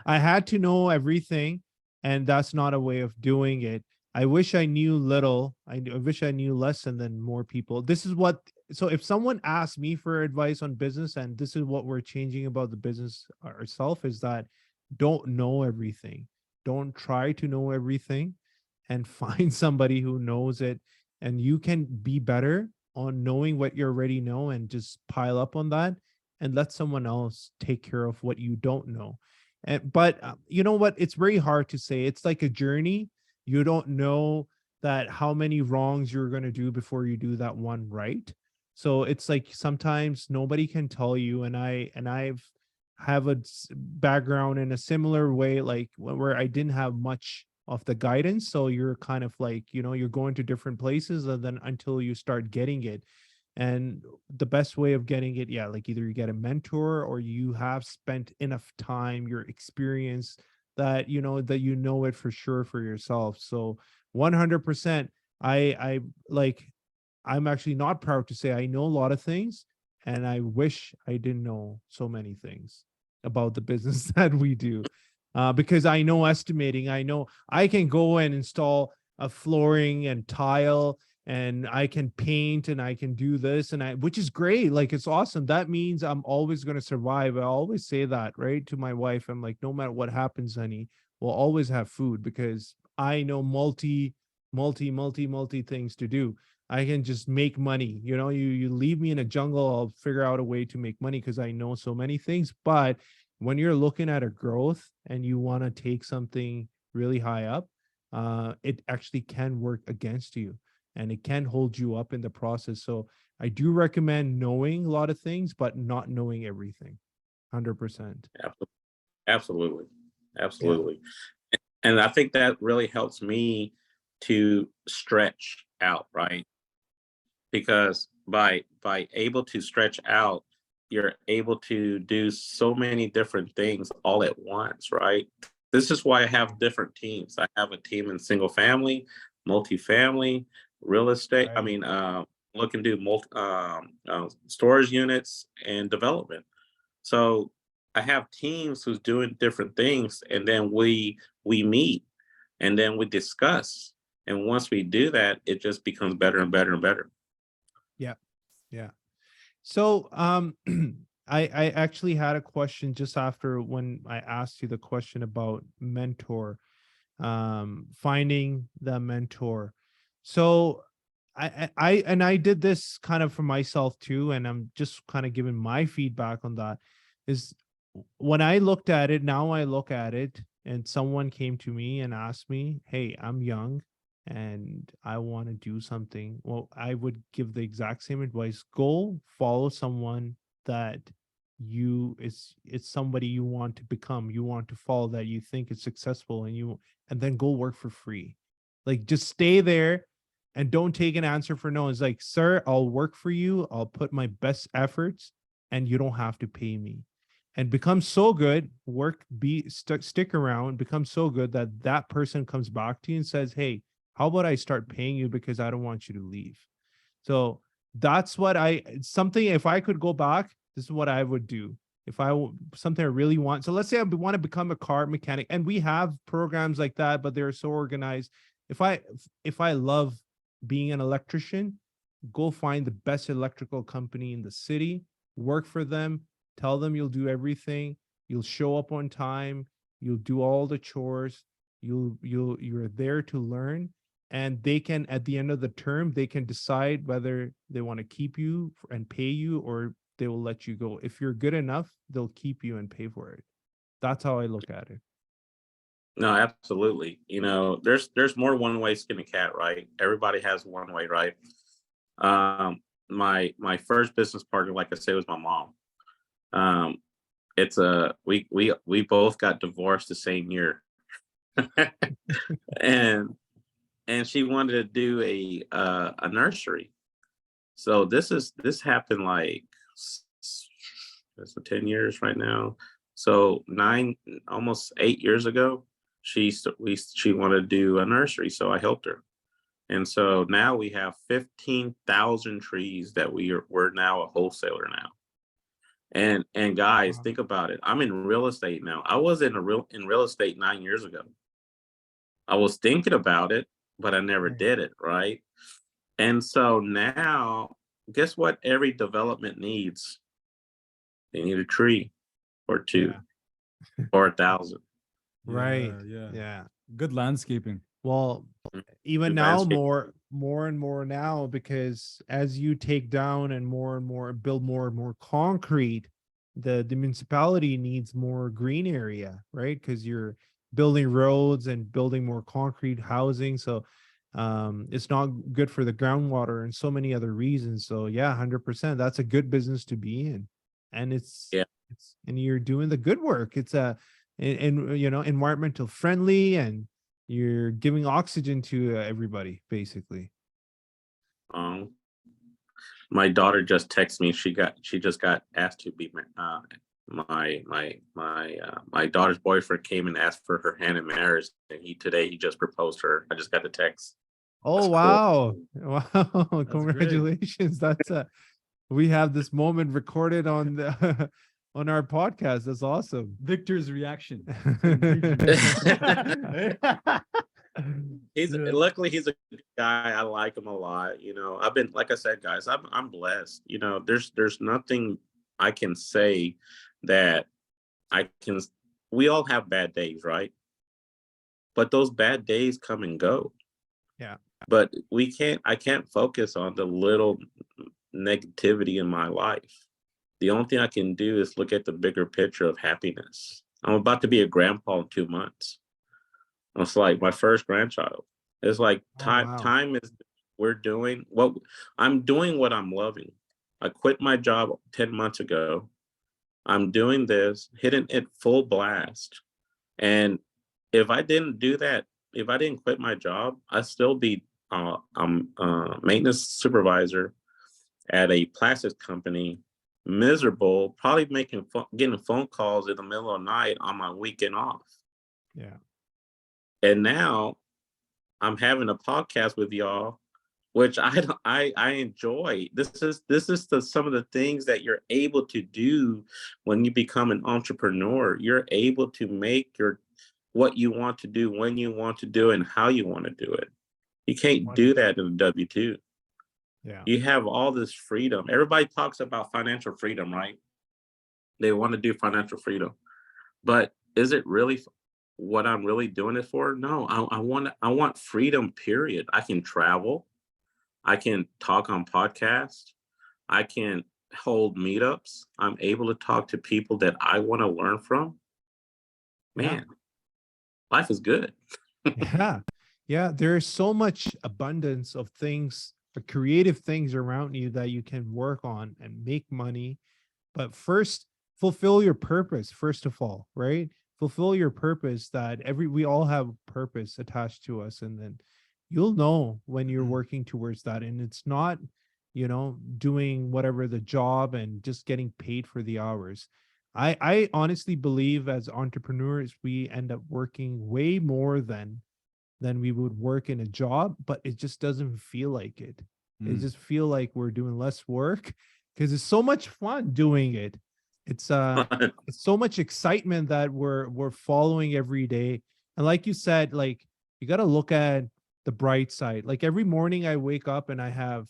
I had to know everything, and that's not a way of doing it. I wish I knew little. I wish I knew less, and then more people. This is what. So if someone asks me for advice on business, and this is what we're changing about the business ourselves, is that don't know everything. Don't try to know everything, and find somebody who knows it, and you can be better on knowing what you already know, and just pile up on that, and let someone else take care of what you don't know. But you know what? It's very hard to say. It's like a journey. You don't know that how many wrongs you're going to do before you do that one right. So it's like sometimes nobody can tell you. And I've have a background in a similar way, like where I didn't have much of the guidance. So you're kind of like, you're going to different places, and then until you start getting it. And the best way of getting it, like either you get a mentor or you have spent enough time, your experience, that it for sure for yourself. So 100%, I like, I'm actually not proud to say I know a lot of things, and I wish I didn't know so many things about the business that we do. Because I know estimating, I know I can go and install a flooring and tile and I can paint and I can do this which is great. Like, it's awesome. That means I'm always going to survive. I always say that, right, to my wife. I'm like, no matter what happens, honey, we'll always have food, because I know multi things to do. I can just make money. You leave me in a jungle, I'll figure out a way to make money because I know so many things. But when you're looking at a growth and you want to take something really high up, it actually can work against you, and it can hold you up in the process. So I do recommend knowing a lot of things, but not knowing everything. 100%. Absolutely. Yeah. Absolutely. And I think that really helps me to stretch out, right? Because by able to stretch out, you're able to do so many different things all at once, right? This is why I have different teams. I have a team in single family, multifamily, real estate. I Right. mean, looking to do storage units and development. So I have teams who's doing different things, and then we meet, and then we discuss. And once we do that, it just becomes better and better and better. Yeah. Yeah. So I actually had a question just after when I asked you the question about mentor, finding the mentor. So I did this kind of for myself too, and I'm just kind of giving my feedback on that. Is when I looked at it, now I look at it, and someone came to me and asked me, "Hey, I'm young and I want to do something." Well, I would give the exact same advice. Go follow someone that it's somebody you want to become, you want to follow, that you think is successful, and then go work for free. Like, just stay there and don't take an answer for no. It's like, "Sir, I'll work for you. I'll put my best efforts and you don't have to pay me." And become so good, stick around, become so good that that person comes back to you and says, "Hey, how about I start paying you because I don't want you to leave." So that's what something, if I could go back, this is what I would do. If something I really want. So let's say I want to become a car mechanic, and we have programs like that, but they're so organized. If I love being an electrician, go find the best electrical company in the city, work for them, tell them you'll do everything, you'll show up on time, you'll do all the chores, you're there to learn, and they can, at the end of the term, they can decide whether they want to keep you and pay you, or they will let you go. If you're good enough, they'll keep you and pay for it. That's how I look at it. No, absolutely. There's more one way skin a cat, right? Everybody has one way, right? My first business partner, like I said, was my mom. It's we both got divorced the same year. and she wanted to do a nursery. So this happened like that's 10 years right now. So almost 8 years ago, she wanted to do a nursery. So I helped her. And so now we have 15,000 trees that we're now a wholesaler now. And guys, Wow. think about it. I'm in real estate now. I was in real estate 9 years ago. I was thinking about it, but I never Right. did it, right? And so now, guess what every development needs? They need a tree or two Yeah. or 1,000. Right. Yeah. Yeah. Good landscaping. Well, even Good now, landscape. more and more now, because as you take down and more build more and more concrete, the municipality needs more green area, right? Because you're building roads and building more concrete housing. So it's not good for the groundwater and so many other reasons. So yeah, 100%. That's a good business to be in. And Yeah. and you're doing the good work. It's environmental friendly, and you're giving oxygen to everybody, basically. Um, my daughter just texted me. She just got asked to be my daughter's boyfriend came and asked for her hand in marriage, and he just proposed to her. I just got the text. Oh, That's cool. wow. Wow. great. Congratulations. That's we have this moment recorded on the on our podcast. That's awesome. Victor's reaction. He's Yeah. luckily guy. I like him a lot. I've been, like I said, guys, I'm blessed. There's nothing I can say that I can. We all have bad days, right? But those bad days come and go. Yeah. But I can't focus on the little negativity in my life. The only thing I can do is look at the bigger picture of happiness. I'm about to be a grandpa in 2 months. It's like my first grandchild. It's like Oh, wow. time is, I'm doing what I'm loving. I quit my job 10 months ago. I'm doing this, hitting it full blast. And if I didn't do that, if I didn't quit my job, I'd still be I'm a maintenance supervisor at a plastics company, miserable, probably getting phone calls in the middle of the night on my weekend off. Yeah. And now I'm having a podcast with y'all, which I enjoy. This is some of the things that you're able to do when you become an entrepreneur. You're able to make what you want to do, when you want to do, and how you want to do it. You can't do that in a W-2. Yeah. You have all this freedom. Everybody talks about financial freedom, right? They want to do financial freedom, but is it really what I'm really doing it for? No, I want freedom, period. I can travel. I can talk on podcasts. I can hold meetups. I'm able to talk to people that I want to learn from. Man, life is good. Yeah. Yeah. There's so much abundance of things, creative things around you that you can work on and make money. But first, fulfill your purpose, first of all, right? Fulfill your purpose that we all have purpose attached to us. And then you'll know when you're working towards that. And it's not, doing whatever the job and just getting paid for the hours. I honestly believe as entrepreneurs, we end up working way more than we would work in a job, but it just doesn't feel like it. It just feel like we're doing less work because it's so much fun doing it. It's it's so much excitement that we're following every day. And like you said, like you got to look at the bright side. Like every morning I wake up and I have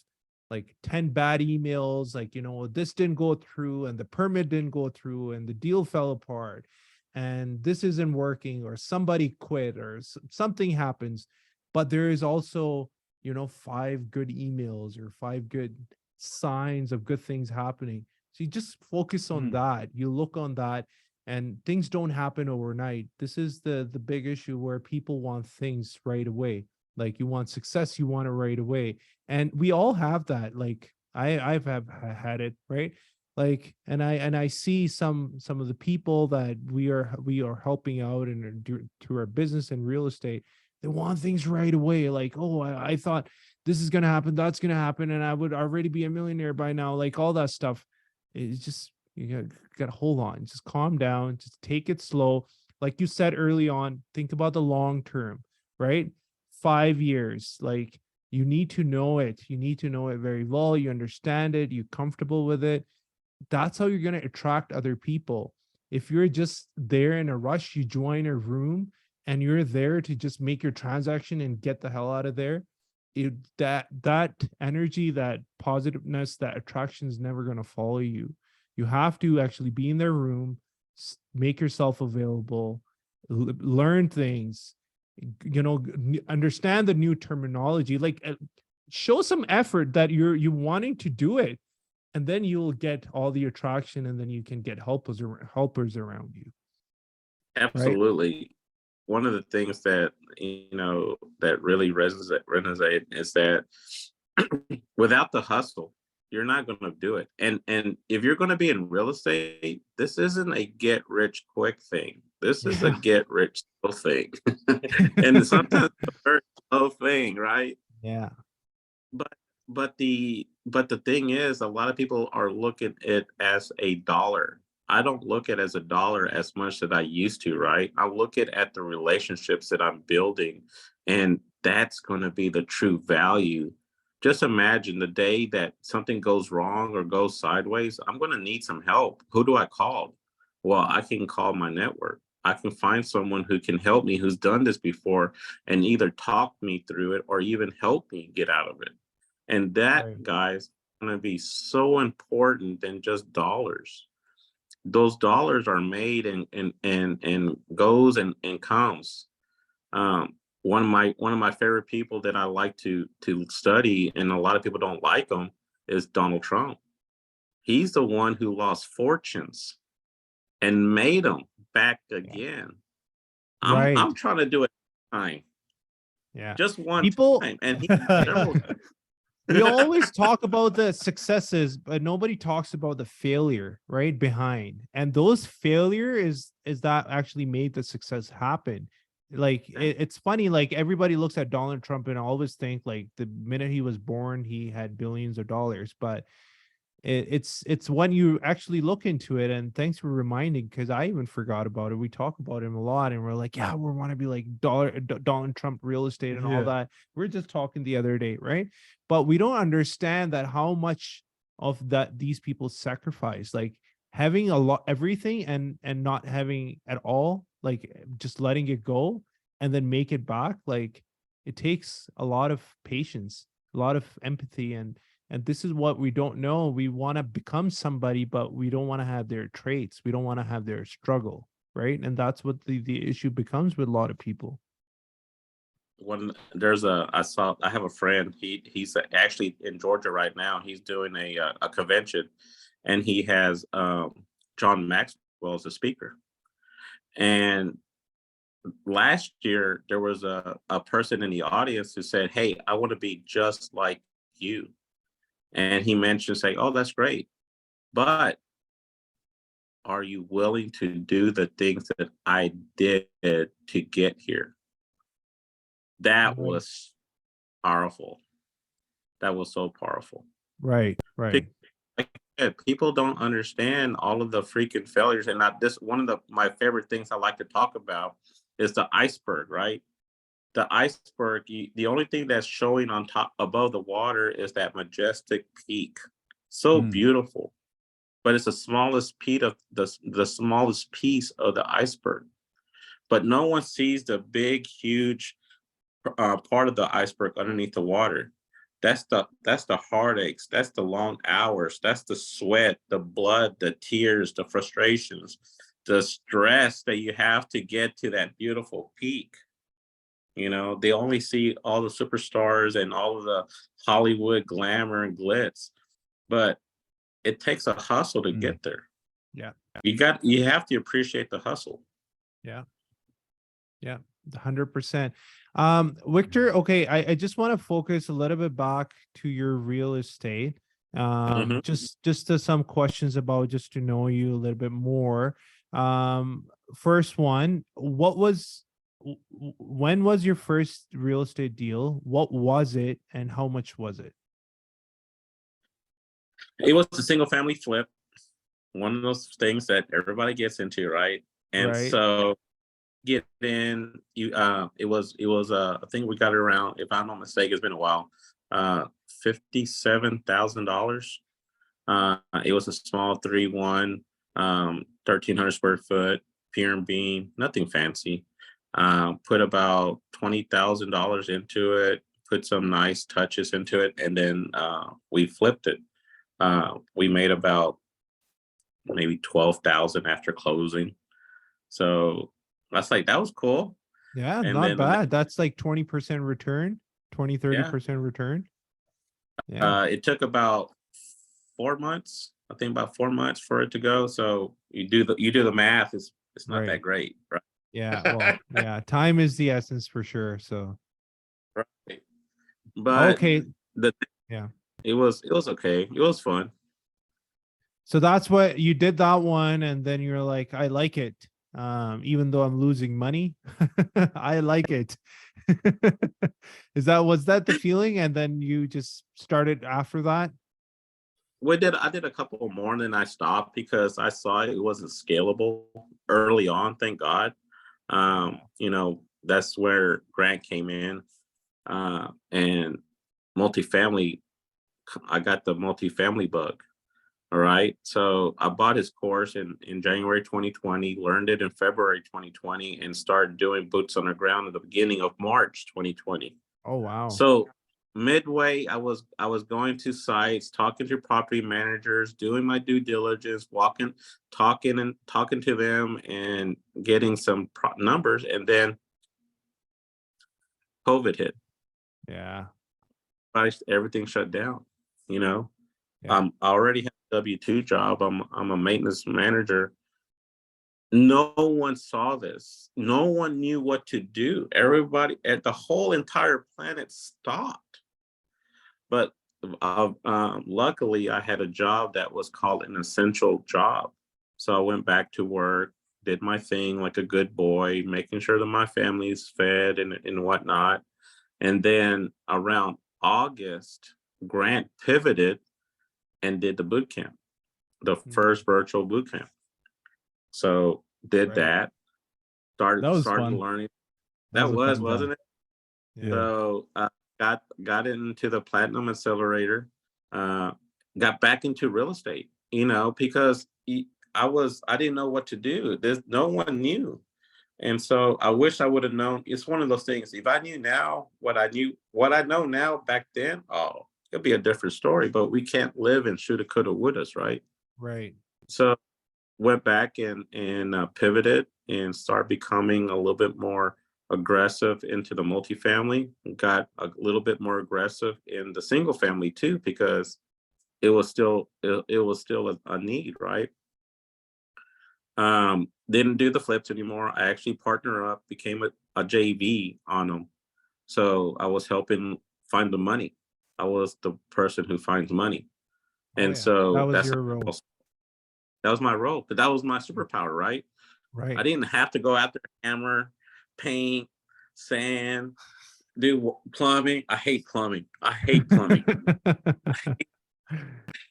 like 10 bad emails, like, this didn't go through and the permit didn't go through and the deal fell apart and this isn't working or somebody quit or something happens. But there is also, 5 good emails or 5 good signs of good things happening. So you just focus on that. You look on that, and things don't happen overnight. This is the big issue where people want things right away. Like you want success, you want it right away. And we all have that. Like I've had it, right? Like, and I see some of the people that we are helping out and through our business and real estate. They want things right away. Like, oh, I thought this is gonna happen, that's gonna happen, and I would already be a millionaire by now. Like all that stuff. It's just you gotta hold on, just calm down, just take it slow. Like you said early on, think about the long term, right? 5 years, like you need to know it. You need to know it very well. You understand it. You're comfortable with it. That's how you're going to attract other people. If you're just there in a rush, you join a room and you're there to just make your transaction and get the hell out of there. That energy, that positiveness, that attraction is never going to follow you. You have to actually be in their room, make yourself available, learn things, understand the new terminology, like show some effort that you wanting to do it, and then you'll get all the attraction, and then you can get helpers around you. Right? Absolutely. One of the things that that really resonates is that without the hustle, you're not going to do it. And if you're going to be in real estate, this isn't a get rich quick thing. This is a get rich slow thing. And sometimes a very slow thing, right? Yeah. But the thing is, a lot of people are looking at it as a dollar. I don't look at it as a dollar as much as I used to, right? I look at the relationships that I'm building, and that's going to be the true value. Just imagine the day that something goes wrong or goes sideways, I'm going to need some help. Who do I call? Well, I can call my network. I can find someone who can help me, who's done this before, and either talk me through it or even help me get out of it. And that, Right. guys, going to be so important than just dollars. Those dollars are made and goes and comes. One of my favorite people that I like to study, and a lot of people don't like him, is Donald Trump. He's the one who lost fortunes and made them back again. Right. I'm trying to do it time, Yeah. just one People time, and he several times. we always talk about the successes, but nobody talks about the failure right behind. And those failure is that actually made the success happen. Like it's funny, like everybody looks at Donald Trump and always think like the minute he was born, he had billions of dollars. But it's when you actually look into it, and thanks for reminding, because I even forgot about it. We talk about him a lot and we're like, yeah, we want to be like Donald Trump real estate and all Yeah. that. We're just talking the other day, right? But we don't understand that how much of that these people sacrifice, like having a lot everything and not having at all, like just letting it go and then make it back. Like it takes a lot of patience, a lot of empathy, and this is what we don't know. We want to become somebody, but we don't want to have their traits. We don't want to have their struggle, right? And that's what the issue becomes with a lot of people. I have a friend. He's actually in Georgia right now. He's doing a convention, and he has John Maxwell as a speaker. And last year there was a person in the audience who said, "Hey, I want to be just like you." And he mentioned saying, "Oh, that's great, but are you willing to do the things that I did to get here?" That Right, was powerful. That was so powerful. right, right, Pe- Like I said, people don't understand all of the freaking failures. And not this one of my favorite things I like to talk about is the iceberg, right? The iceberg, the only thing that's showing on top above the water is that majestic peak. So Mm. beautiful. But it's the smallest piece of the smallest piece of the iceberg. But no one sees the big, huge part of the iceberg underneath the water. That's the heartaches. That's the long hours. That's the sweat, the blood, the tears, the frustrations, the stress that you have to get to that beautiful peak. They only see all the superstars and all of the Hollywood glamour and glitz, but it takes a hustle to Mm. get there. yeah, You have to appreciate the hustle. yeah, yeah, 100%. Victor, okay, I just want to focus a little bit back to your real estate. Mhm. Just to some questions about just to know you a little bit more. First one, when was your first real estate deal? What was it and how much was it? It was a single family flip, one of those things that everybody gets into, right? And Right. so get in, it was I think we got it around, if I'm not mistaken, it's been a while, $57,000. It was a small 3-1, 1,300 square foot, pier and beam, nothing fancy. Put about $20,000 into it, put some nice touches into it, and then we flipped it. We made about maybe 12,000 after closing. So that was cool. Yeah, And not then bad. That's like 20% return, 20, thirty yeah, percent return. Yeah. it took about 4 months. I think about 4 months for it to go. So you do the math. It's not Right. that great, Yeah. Well, right? yeah, time is the essence for sure. So, Right. But okay. the Yeah. it was okay. It was fun. So that's what you did that one, and then you're like, I like it. Even though I'm losing money, I like it. Was that the feeling? And then you just started after that? I did a couple more and then I stopped because I saw it wasn't scalable early on, thank God. That's where Grant came in. And multifamily, I got the multifamily bug. All right. So I bought his course in January 2020, learned it in February 2020, and started doing boots on the ground at the beginning of March 2020. Oh, wow. So midway, I was going to sites, talking to property managers, doing my due diligence, talking to them, and getting some numbers, and then COVID hit. Yeah. Everything shut down. You know, Yeah. I already have a W-2 job. I'm a maintenance manager. No one saw this. No one knew what to do. Everybody at the whole entire planet stopped. But luckily, I had a job that was called an essential job. So I went back to work, did my thing like a good boy, making sure that my family's fed and whatnot. And then around August, Grant pivoted and did the boot camp, the first virtual boot camp. So did Right. that, That was started fun. learning. That That was a was, fun wasn't time. it? Yeah. So got into the Platinum Accelerator, got back into real estate, because I didn't know what to do. No one knew. And so I wish I would have known. It's one of those things. If I knew now what I know now back then, oh, it'd be a different story. But we can't live in shoulda, coulda, wouldas, right? Right. So went back and pivoted and started becoming a little bit more aggressive into the multifamily. Got a little bit more aggressive in the single family too, because it was still a need, right? Didn't do the flips anymore. I actually partner up, became a JV on them. So I was helping find the money. I was the person who finds money. Oh, And yeah. That so was your role. that was my role, but that was my superpower, right? I Right. didn't have to go out there, hammer, paint, sand, do plumbing. I hate plumbing. I hate plumbing.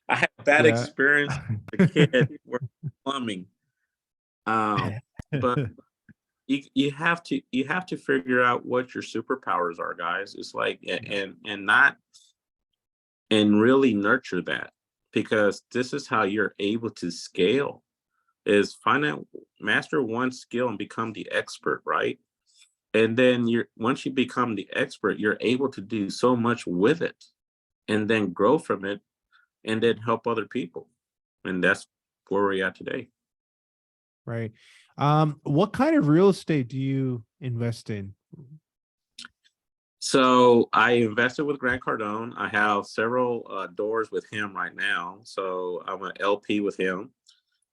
I had bad Yeah. experience as a kid with plumbing. But you have to figure out what your superpowers are, guys. It's like and not and really nurture that, because this is how you're able to scale, is find out, master one skill and become the expert, right? And then once you become the expert, you're able to do so much with it and then grow from it and then help other people. And that's where we're at today. Right. What kind of real estate do you invest in? So I invested with Grant Cardone. I have several doors with him right now. So I'm an LP with him.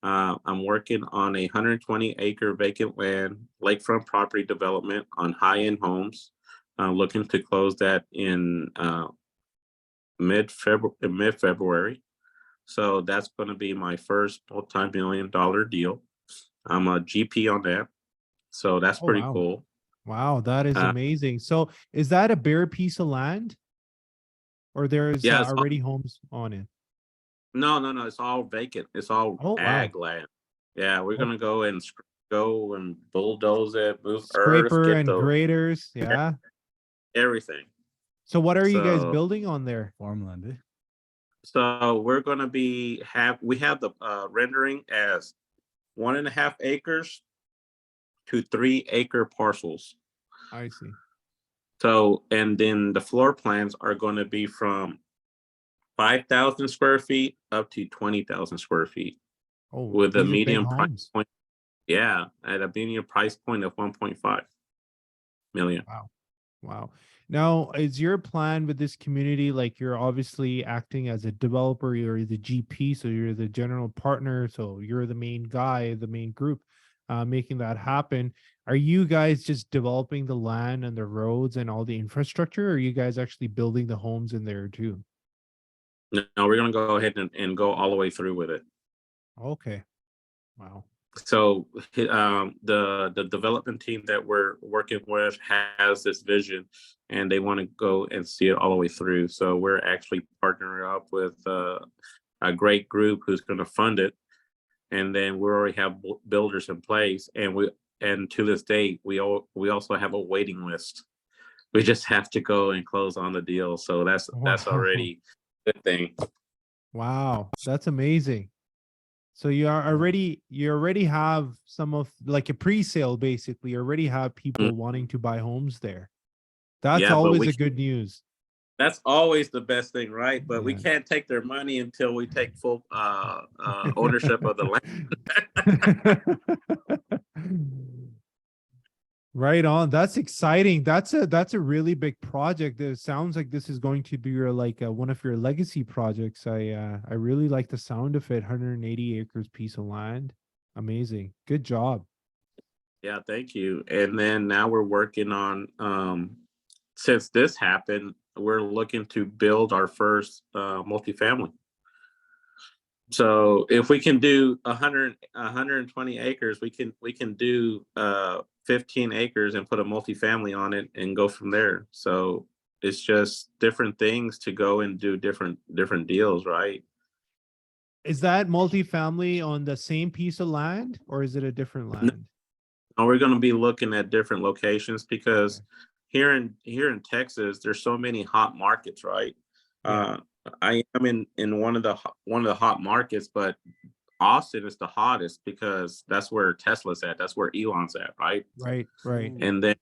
I'm working on a 120-acre vacant land lakefront property development on high-end homes. Looking to close that in mid-February. So that's going to be my first multi-million-dollar deal. I'm a GP on that. So that's Oh, pretty wow. cool. Wow, that is Uh, amazing. So is that a bare piece of land, or there's yeah, already homes on it? no. It's all vacant. It's all Oh, wow. ag land. Yeah, we're Oh, gonna go and bulldoze it, move earth, scraper and graders. Yeah. everything. So what are you guys So building on there? Farmland, eh? so we're gonna we have the rendering as 1.5 acres to 3 acre parcels. I see. So and then the floor plans are going to be from 5,000 square feet up to 20,000 square feet Oh, with a these are big medium price homes. point. Yeah, at a medium price point of 1.5 million. Wow. Wow. Now, is your plan with this community, like you're obviously acting as a developer, you're the GP, so you're the general partner, so you're the main guy, the main group, making that happen. Are you guys just developing the land and the roads and all the infrastructure, or are you guys actually building the homes in there too? No, we're going to go ahead and go all the way through with it. Okay. Wow. So the development team that we're working with has this vision, and they want to go and see it all the way through. So we're actually partnering up with a great group who's going to fund it, and then we already have builders in place, and to this date we also have a waiting list. We just have to go and close on the deal. So that's Wow. already a good thing. Wow, that's amazing. So you already have some of like a pre-sale basically. You already have Mm, people wanting to buy homes there. That's yeah, but always a good news. that's always the best thing, right? But we Yeah. can't take their money until we take full ownership of the land. Right on. That's exciting. That's a really big project. It sounds like this is going to be your like one of your legacy projects. I really like the sound of it. 180 acres piece of land. Amazing. Good job. Yeah, thank you. And then now we're working on since this happened, we're looking to build our first multifamily. So if we can do 120 acres, we can do 15 acres and put a multifamily on it and go from there. So it's just different things to go and do different deals, right? Is that multifamily on the same piece of land or is it a different No, land? we're going to be looking at different locations Okay. because here in Texas, there's so many hot markets, right? Yeah. Uh, I am in one of the hot markets, but Austin is the hottest because that's where Tesla's at. That's where Elon's at, right? Right. Right. Ooh, And then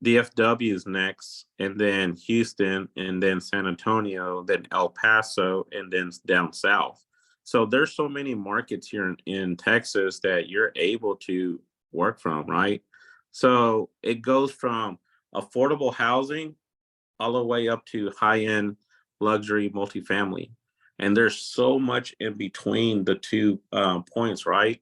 DFW is next, and then Houston, and then San Antonio, then El Paso, and then down south. So there's so many markets here in Texas that you're able to work from, right? So it goes from affordable housing all the way up to high-end luxury multifamily. And there's so much in between the two points, right?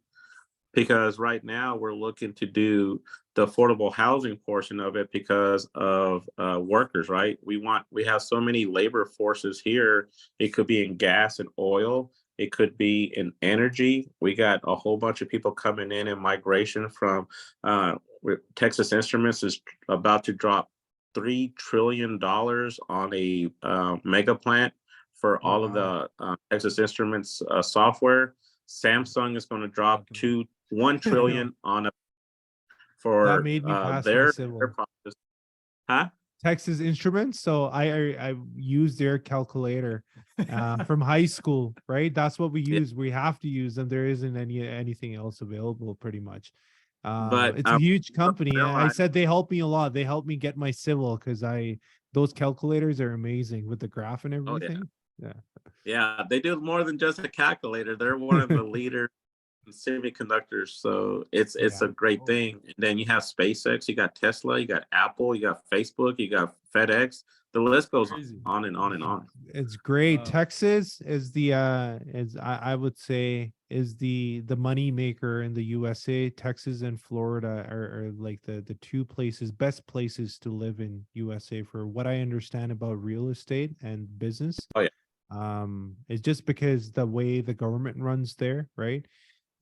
Because right now we're looking to do the affordable housing portion of it because of workers, right? We have so many labor forces here. It could be in gas and oil. It could be in energy. We got a whole bunch of people coming in migration from Texas Instruments is about to drop $3 trillion on a mega plant for Oh all of wow. the Texas Instruments software. Samsung is going to drop fucking- 1 trillion on a That for made me pass my their civil. process. Huh? Texas Instruments. So I use their calculator from high school, right? That's what we Yeah, use. We have to use them. There isn't anything else available, pretty much. but It's a huge don't company. I realize, said they help me a lot. They help me get my civil because I those calculators are amazing with the graph and oh yeah, everything. Yeah. yeah, they do more than just a calculator. They're one of the leaders in semiconductors, so it's Yeah. a great oh, thing. And then you have SpaceX, you got Tesla, you got Apple, you got Facebook, you got FedEx. The list goes crazy. on and on and on. It's great. Wow. Texas is the is I would say is the money maker in the USA. Texas and Florida are like the two places, best places to live in USA for what I understand about real estate and business. Oh yeah. It's just because the way the government runs there, right?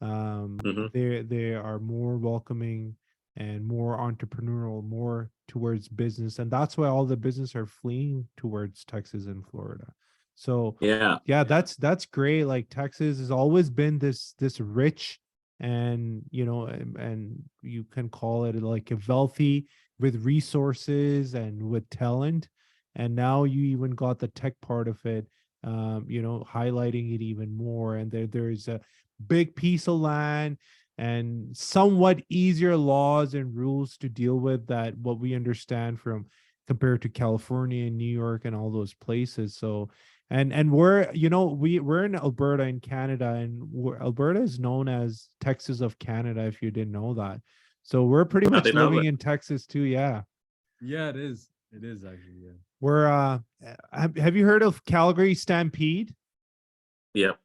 Hmm. They are more welcoming and more entrepreneurial, more towards business, and that's why all the business are fleeing towards Texas and Florida. So Yeah. yeah, that's great. Like Texas has always been this rich and and you can call it like a wealthy with resources and with talent, and now you even got the tech part of it, highlighting it even more. And there's a big piece of land and somewhat easier laws and rules to deal with that what we understand from compared to California and New York and all those places. So and we're we're in Alberta in Canada, and Alberta is known as Texas of Canada, if you didn't know that. So we're pretty I much didn't know living that. in Texas too. Yeah. Yeah, it is. It is actually. Yeah. We're have you heard of Calgary Stampede? Yep.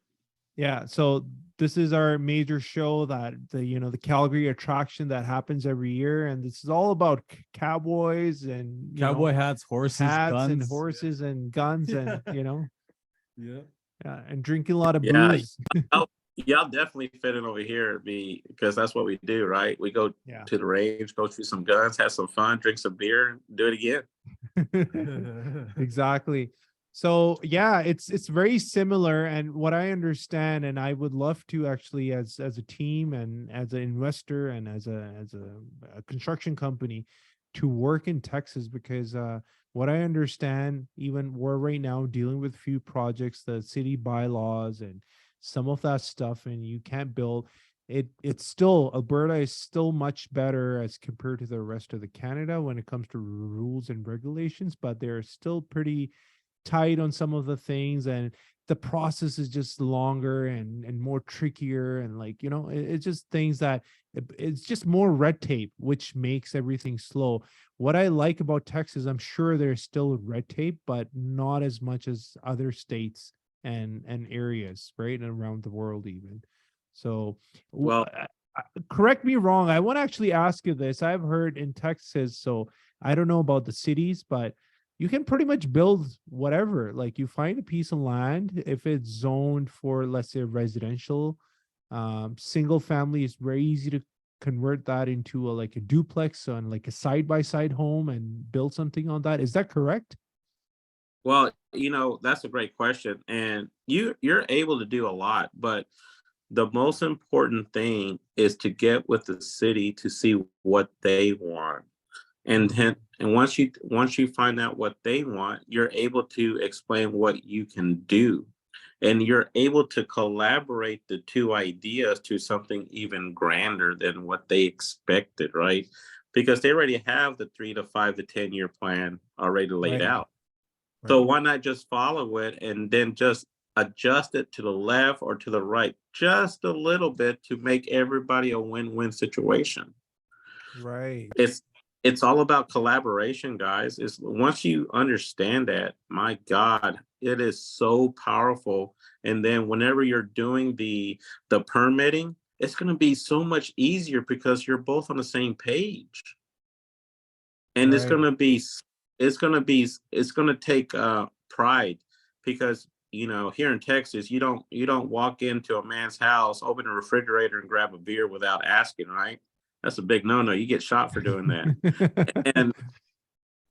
Yeah, so this is our major show that the Calgary attraction that happens every year, and this is all about cowboys and Cowboy hats, horses, hats and guns. horses and guns and Yeah. and drinking a lot of Yeah. booze. Y'all definitely fit in over here, because that's what we do, right? We go Yeah. to the range, go shoot some guns, have some fun, drink some beer, and do it again. Exactly. So yeah, it's very similar. And what I understand, and I would love to actually, as a team and as an investor and as a construction company, to work in Texas because what I understand, even we're right now dealing with few projects, the city bylaws and some of that stuff, and you can't build it. It's still, Alberta is still much better as compared to the rest of the Canada when it comes to rules and regulations, but they're still pretty tight on some of the things, and the process is just longer and more trickier, and like, you know, it's just things that it's just more red tape, which makes everything slow. What I like about Texas, I'm sure there's still red tape, but not as much as other states and areas, right, and around the world even. So Well, correct me wrong, I want to actually ask you this. I've heard in Texas, so I don't know about the cities, but you can pretty much build whatever. Like, you find a piece of land, if it's zoned for, let's say, residential, single family, it's very easy to convert that into a, like a duplex on like a side by side home and build something on that. Is that correct? well, that's a great question, and you're able to do a lot, but the most important thing is to get with the city to see what they want. And once you find out what they want, you're able to explain what you can do. And you're able to collaborate the two ideas to something even grander than what they expected, right? Because they already have the 3 to 5 to 10 year plan already laid Right. out. Right. So why not just follow it and then just adjust it to the left or to the right just a little bit to make everybody a win-win situation? Right. It's all about collaboration, guys. It's once you understand that, my God, it is so powerful. And then whenever you're doing the permitting, it's going to be so much easier because you're both on the same page. And it's Right. going to be it's going to take pride because here in Texas, you don't walk into a man's house, open a refrigerator and grab a beer without asking, right? That's a big no-no. You get shot for doing that.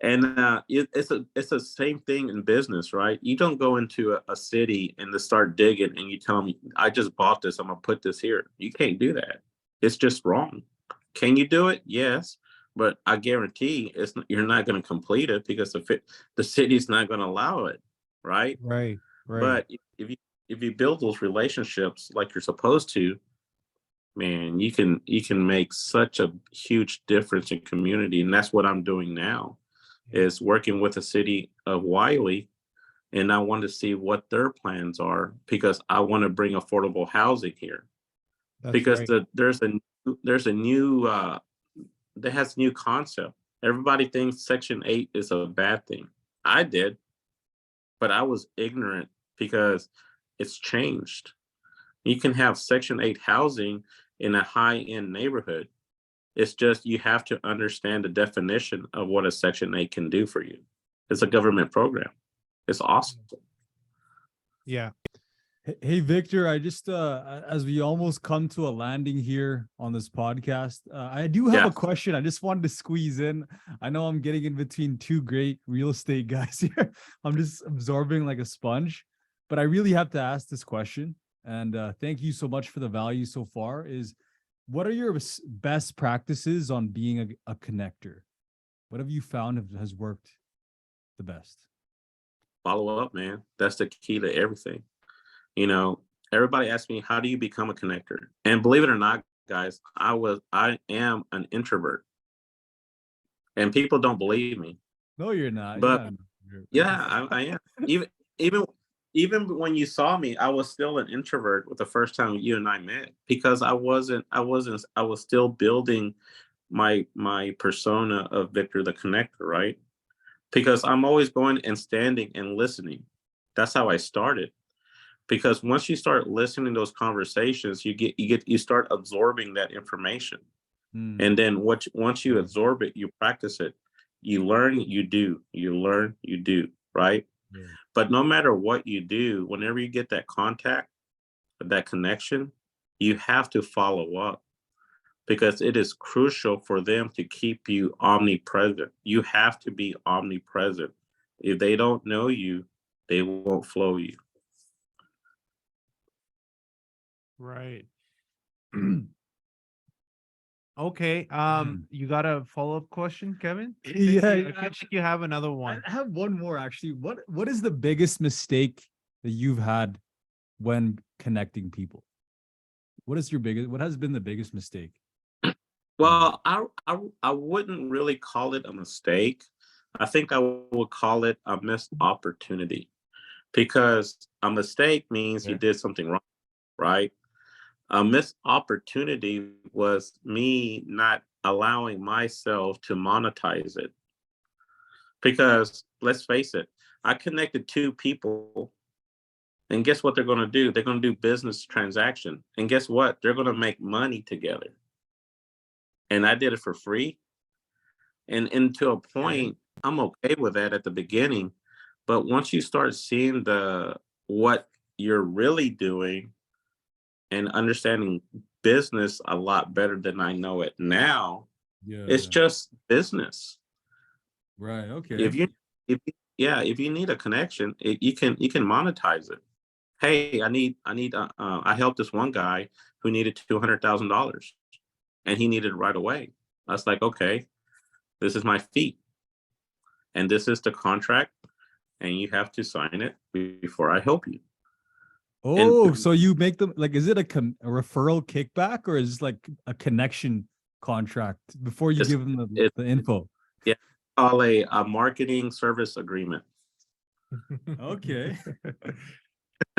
and it's the same thing in business, right? You don't go into a city and to start digging and you tell me, I just bought this, I'm gonna put this here. You can't do that. It's just wrong. Can you do it? Yes, but I guarantee you're not going to complete it because the city's not going to allow it, right? Right. Right. But if you build those relationships like you're supposed to, man, you can make such a huge difference in community, and that's what I'm doing now, is working with the city of Wiley, and I want to see what their plans are because I want to bring affordable housing here That's because right. there's a new that has new concept. Everybody thinks Section 8 is a bad thing. I did, but I was ignorant because it's changed. You can have Section 8 housing in a high-end neighborhood. It's just you have to understand the definition of what a Section 8 can do for you. It's a government program. It's awesome. Yeah. Hey, Victor, I just as we almost come to a landing here on this podcast, I do have Yeah. a question. I just wanted to squeeze in. I know I'm getting in between two great real estate guys here. I'm just absorbing like a sponge, but I really have to ask this question. And thank you so much for the value so far. What are your best practices on being a connector? What have you found has worked the best? Follow up, man. That's the key to everything. Everybody asks me, how do you become a connector? And believe it or not, guys, I am an introvert. And people don't believe me. No, you're not. But You're not. yeah, I am. Even even when you saw me, I was still an introvert with the first time you and I met because I was still building my persona of Victor the Connector, right? Because I'm always going and standing and listening. That's how I started. Because once you start listening to those conversations, you start absorbing that information. And then once you absorb it, you practice it, you learn, you do, you learn, you do, right? Yeah. But no matter what you do, whenever you get that contact, that connection, you have to follow up because it is crucial for them to keep you omnipresent. You have to be omnipresent. If they don't know you, they won't flow you. Right. Okay. You got a follow-up question, Kevin? Yeah, I think you have another I one. have one more actually. What is the biggest mistake that you've had when connecting people? What has been the biggest mistake? Well, I wouldn't really call it a mistake. I think I would call it a missed opportunity, because a mistake means you Okay. did something wrong, right? A missed opportunity was me not allowing myself to monetize it. Because let's face it, I connected two people, and guess what they're going to do? They're going to do business transaction, and guess what? They're going to make money together. And I did it for free. And to a point, I'm okay with that at the beginning. But once you start seeing what you're really doing and understanding business a lot better than I know it now, Yeah, it's yeah. just business. Right. Okay. If you yeah, if you need a connection, you can monetize it. Hey, I helped this one guy who needed $200,000, and he needed it right away. I was like, okay, this is my fee, and this is the contract, and you have to sign it before I help you. And Oh, so you make them like, is it a referral kickback or is it like a connection contract before you it's give them it the info? yeah, call a marketing service agreement. Okay.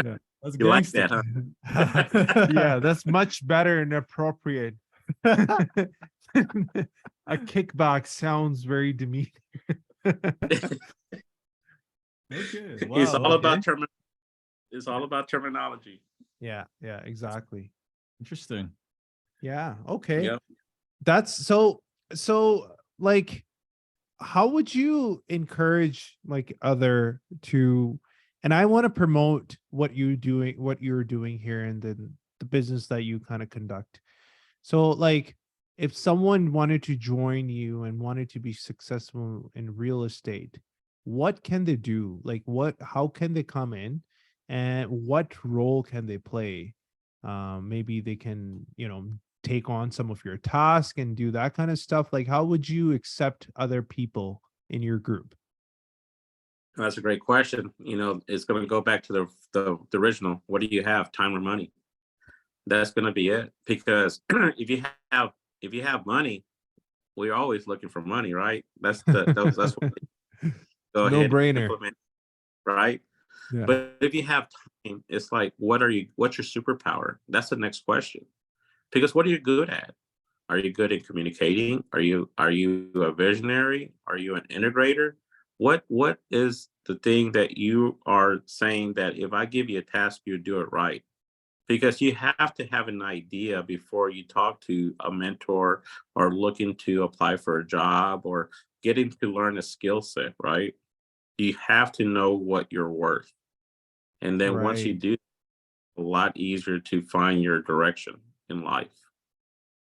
Yeah. That's You like gangster. that, huh? Yeah, that's much better and appropriate. A kickback sounds very demeaning. Okay. It's Wow. all Okay. about it's all about terminology. Yeah, exactly. Interesting. Yeah, okay. Yeah. That's so like how would you encourage like other to, and I want to promote what you're doing here and then the business that you kind of conduct. So like if someone wanted to join you and wanted to be successful in real estate, what can they do? Like how can they come in and what role can they play? Maybe they can, take on some of your task and do that kind of stuff. Like how would you accept other people in your group? That's a great question. It's going to go back to the original. What do you have? Time or money? That's going to be it. Because have if you have money, we're always looking for money, right? That's what go No ahead and brainer. implement, right? Yeah. But if you have time, it's like, what's your superpower? That's the next question. Because what are you good at? Are you good at communicating? Are you a visionary? Are you an integrator? What is the thing that you are saying that if I give you a task, you do it right? Because you have to have an idea before you talk to a mentor or looking to apply for a job or getting to learn a skill set, right? You have to know what you're worth. And then once you Right. do, a lot easier to find your direction in life.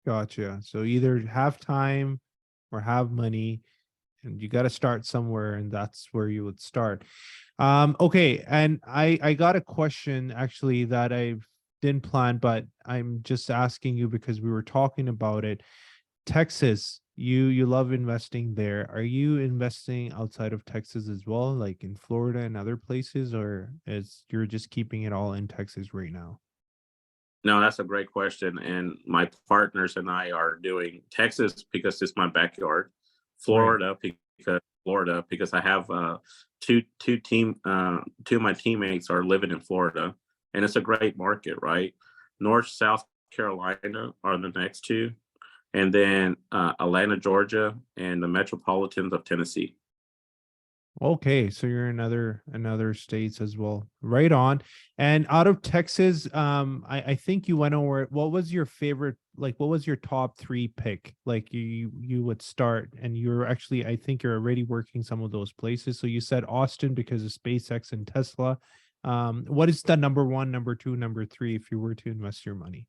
Gotcha. So either have time or have money, and you got to start somewhere, and that's where you would start. Okay, and I got a question actually that I didn't plan, but I'm just asking you because we were talking about it. Texas, you love investing there. Are you investing outside of Texas as well, like in Florida and other places, or is you're just keeping it all in Texas right now? No, that's a great question. And my partners and I are doing Texas because it's my backyard, Right. Florida because I have two of my teammates are living in Florida, and it's a great market, right? North South Carolina are the next two, and then Atlanta, Georgia, and the metropolitans of Tennessee. Okay, so you're in other states as well. Right on. And out of Texas, I think you went over it. What was your favorite, like what was your top three pick? Like you would start and you're actually, I think you're already working some of those places. So you said Austin because of SpaceX and Tesla. What is the number one, number two, number three if you were to invest your money?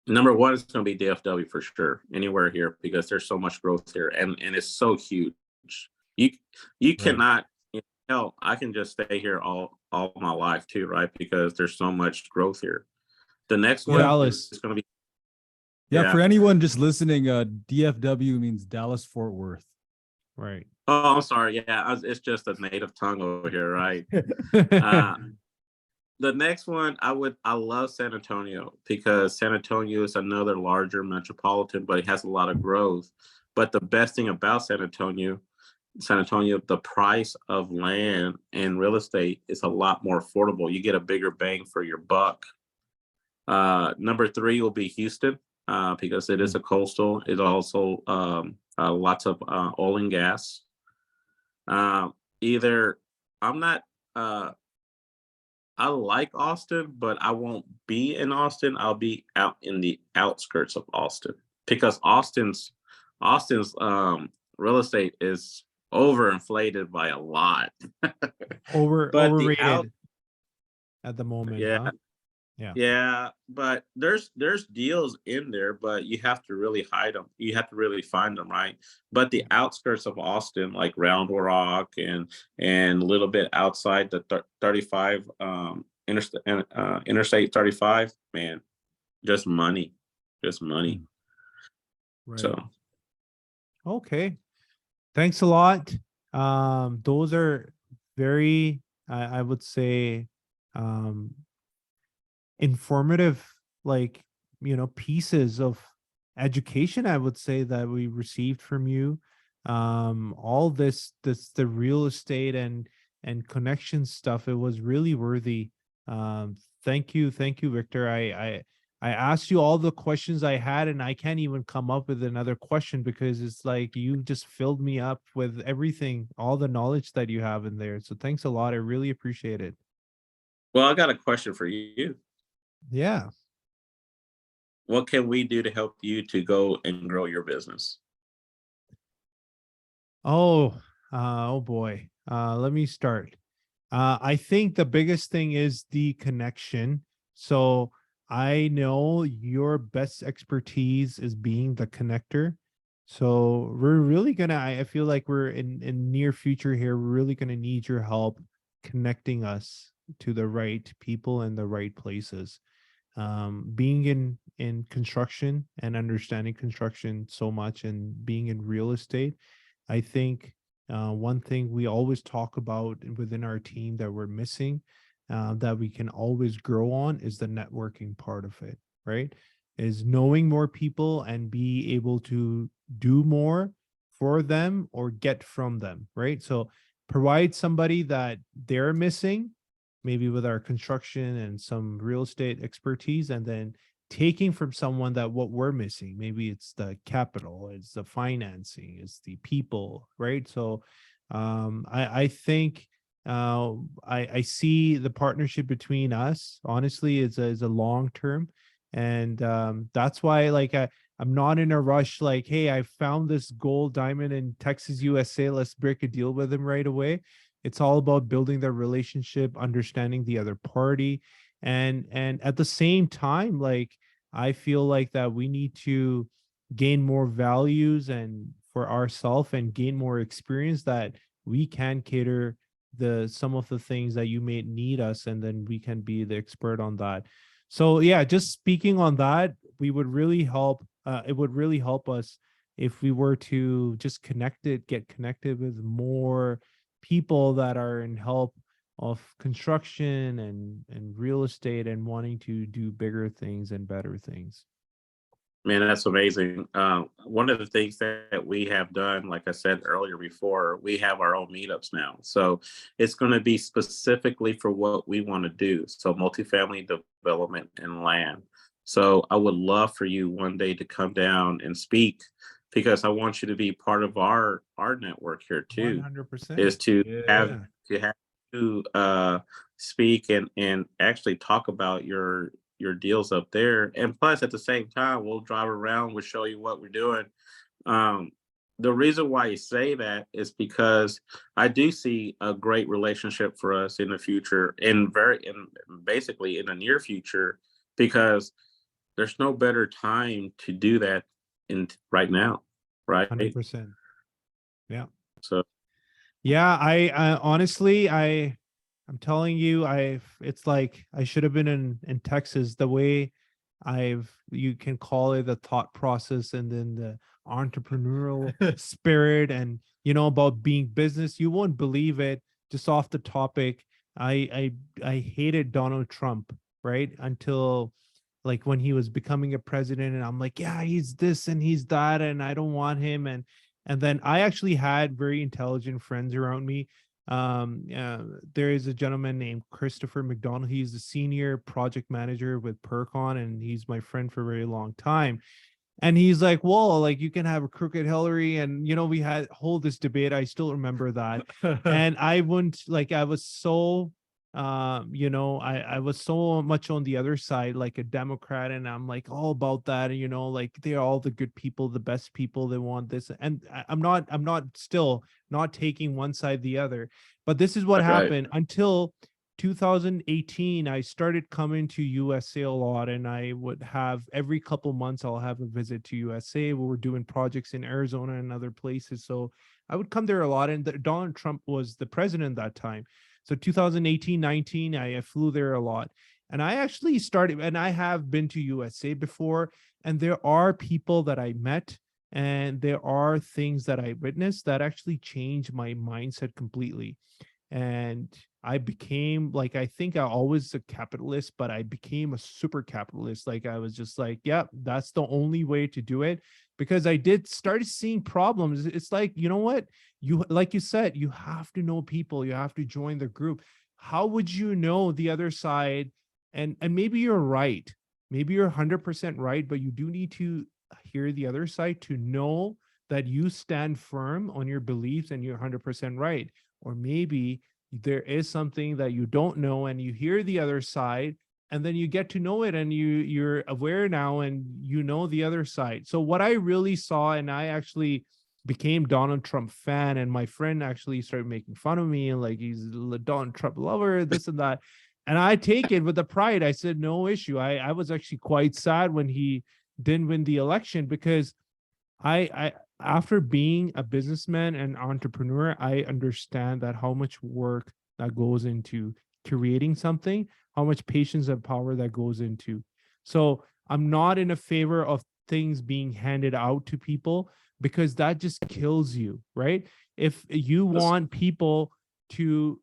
Number one is going to be DFW for sure, anywhere here because there's so much growth here, and it's so huge. You you Right. cannot hell. I can just stay here all my life too, right? Because there's so much growth here. The next one Dallas. is going to be Yeah, for anyone just listening, DFW means Dallas Fort Worth. Right. Oh, I'm sorry. Yeah, it's just a native tongue over here, right? Uh, the next one, I love San Antonio because San Antonio is another larger metropolitan, but it has a lot of growth. But the best thing about San Antonio, the price of land and real estate is a lot more affordable. You get a bigger bang for your buck. Number three will be Houston, because it is a coastal. It also lots of oil and gas. Either I'm not. I like Austin, but I won't be in Austin. I'll be out in the outskirts of Austin because Austin's real estate is overinflated by a lot. But the out Overrated at the moment, yeah, huh? Yeah. yeah, but there's deals in there, but you have to really hide them. You have to really find them, right? But the outskirts of Austin, like Round Rock and a little bit outside the 35 Interstate 35, man, just money, just money. Right. So Okay. Thanks a lot. Those are very, I would say, um, informative, like, pieces of education, I would say, that we received from you. All the real estate and connection stuff, it was really worthy. Thank you, Victor. I asked you all the questions I had, and I can't even come up with another question because it's like you just filled me up with everything, all the knowledge that you have in there. So thanks a lot. I really appreciate it. well, I got a question for you. Yeah. What can we do to help you to go and grow your business? Oh, oh boy. Let me start. I think the biggest thing is the connection. So I know your best expertise is being the connector. So we're really gonna, I feel like we're in near future here, we're really gonna need your help connecting us to the right people and the right places. Being in construction and understanding construction so much and being in real estate, I think one thing we always talk about within our team that we're missing, that we can always grow on, is the networking part of it, right? Is knowing more people and be able to do more for them or get from them, right? So provide somebody that they're missing, maybe with our construction and some real estate expertise, and then taking from someone that what we're missing, maybe it's the capital, it's the financing, it's the people, right? So I think I see the partnership between us, honestly, is a long term. And that's why, like, I'm not in a rush, like, hey, I found this gold diamond in Texas, USA, let's break a deal with him right away. It's all about building the relationship, understanding the other party, and at the same time, like, I feel like that we need to gain more values and for ourselves and gain more experience that we can cater the some of the things that you may need us, and then we can be the expert on that. So yeah, just speaking on that, we would really help. It would really help us if we were to just get connected with more people that are in help of construction and real estate and wanting to do bigger things and better things. Man, that's amazing. One of the things that we have done, like I said earlier before, we have our own meetups now. So it's going to be specifically for what we want to do. So multifamily development and land. So I would love for you one day to come down and speak because I want you to be part of our network here too. 100%. Is to Yeah. have to speak and actually talk about your deals up there. And plus, at the same time, we'll drive around, we'll show you what we're doing. Um, the reason why you say that is because I do see a great relationship for us in the future, and basically in the near future, because there's no better time to do that in right now, right? 100%. Yeah. So Yeah, I honestly, I'm telling you, it's like I should have been in Texas. The way you can call it the thought process and then the entrepreneurial spirit and about being business. You won't believe it. Just off the topic, I hated Donald Trump, right? Until like when he was becoming a president, and I'm like, yeah, he's this and he's that, and I don't want him. And then I actually had very intelligent friends around me. There is a gentleman named Christopher McDonald. He's the senior project manager with Pircon, and he's my friend for a very long time. And he's like, well, like you can have a crooked Hillary. And, we had hold this debate. I still remember that. And I wouldn't like, I was so, I was so much on the other side, like a Democrat. And I'm like all about that. And, like they're all the good people, the best people, they want this. And I'm not still not taking one side, the other. But this is what Right. happened until 2018. I started coming to USA a lot, and I would have every couple months I'll have a visit to USA. We were doing projects in Arizona and other places, so I would come there a lot. And Donald Trump was the president that time, so 2018, 19, I flew there a lot. And I actually started, and I have been to USA before, and there are people that I met and there are things that I witnessed that actually changed my mindset completely. And I became like, I think I always a capitalist, but I became a super capitalist. Like I was just like, yeah, that's the only way to do it, because I did started seeing problems. It's like, you know what? Like you said, you have to know people, you have to join the group. How would you know the other side? And maybe you're right. Maybe you're 100% right, but you do need to hear the other side to know that you stand firm on your beliefs and you're 100% right. Or maybe there is something that you don't know and you hear the other side, and then you get to know it and you're aware now and you know the other side. So what I really saw, and I actually became Donald Trump fan, and my friend actually started making fun of me and like he's a Donald Trump lover, this and that. And I take it with the pride. I said, no issue. I was actually quite sad when he didn't win the election, because I after being a businessman and entrepreneur, I understand that how much work that goes into creating something, how much patience and power that goes into. So I'm not in a favor of things being handed out to people, because that just kills you, right? If you want people to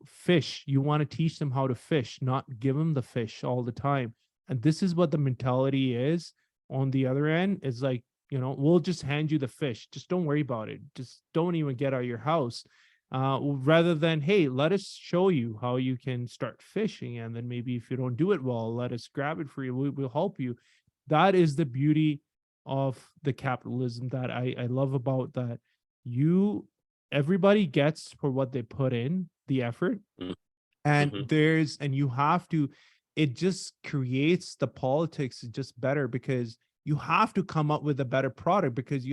fish, you want to teach them how to fish, not give them the fish all the time. And this is what the mentality is on the other end. Is like, we'll just hand you the fish, just don't worry about it, just don't even get out of your house, rather than, hey, let us show you how you can start fishing, and then maybe if you don't do it well, let us grab it for you, we'll help you. That is the beauty of the capitalism that I love about that. Everybody gets for what they put in the effort. And and you have to, it just creates the politics just better, because you have to come up with a better product, because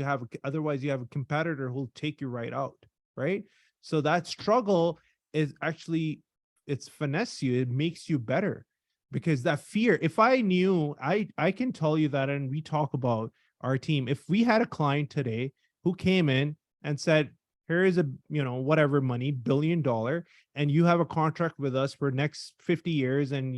otherwise you have a competitor who'll take you right out, right? So that struggle is actually, it's finesse you, it makes you better, because that fear, if I knew, I can tell you that, and we talk about our team, if we had a client today who came in and said, here is a, whatever money, $1 billion, and you have a contract with us for next 50 years and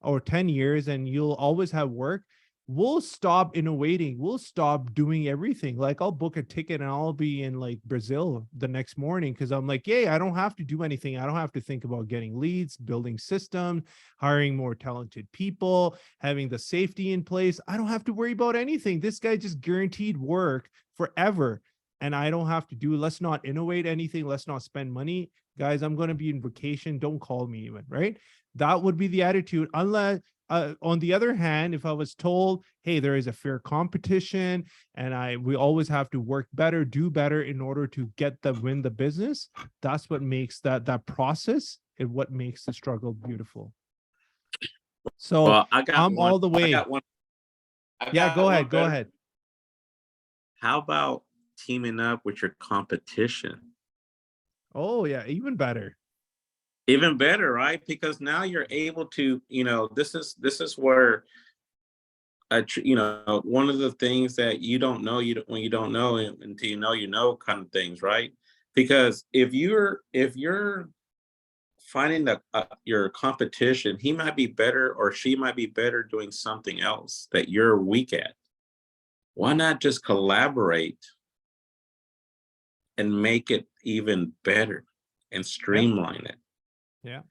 or 10 years, and you'll always have work, we'll stop innovating, we'll stop doing everything. Like I'll book a ticket and I'll be in like Brazil the next morning, because I'm like, yay, I don't have to do anything. I don't have to think about getting leads, building systems, hiring more talented people, having the safety in place. I don't have to worry about anything. This guy just guaranteed work forever. And I don't have to do, let's not innovate anything. Let's not spend money. Guys, I'm going to be in vacation. Don't call me even, right? That would be the attitude. Unless, on the other hand, if I was told, hey, there is a fair competition and we always have to work better, do better in order to win the business, that's what makes that process and what makes the struggle beautiful. So well, I'm all the way. Yeah, go ahead. How about teaming up with your competition? Oh yeah, even better. Even better, right? Because now you're able to, this is where one of the things that you don't know, when you don't know until you know kind of things, right? Because if you're finding your competition, he might be better or she might be better doing something else that you're weak at. Why not just collaborate and make it even better and streamline it? Yeah.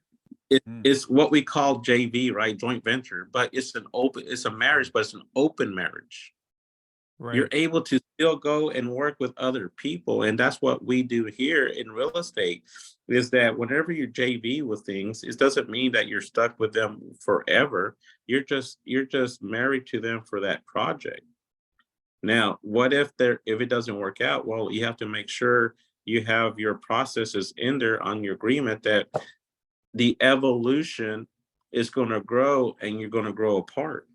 It's what we call JV, right? Joint venture, but it's a marriage, but it's an open marriage. You're Right. able to still go and work with other people. And that's what we do here in real estate, is that whenever you JV with things, it doesn't mean that you're stuck with them forever. You're just married to them for that project. Now, what if it doesn't work out? Well, you have to make sure you have your processes in there on your agreement that the evolution is going to grow and you're going to grow apart.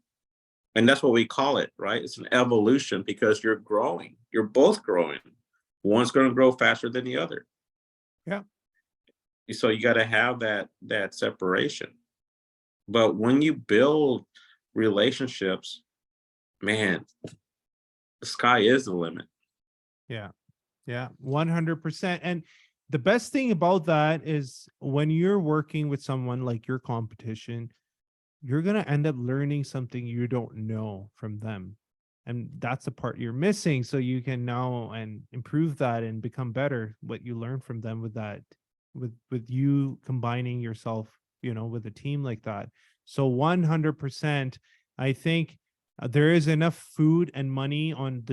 And that's what we call it, right? It's an evolution because you're growing. You're both growing. One's going to grow faster than the other. Yeah. So you got to have that separation. But when you build relationships, man, the sky is the limit. Yeah. Yeah. 100%. And the best thing about that is when you're working with someone like your competition, you're going to end up learning something you don't know from them. And that's the part you're missing. So you can now and improve that and become better what you learn from them with that, with you combining yourself, with a team like that. So 100%, I think there is enough food and money on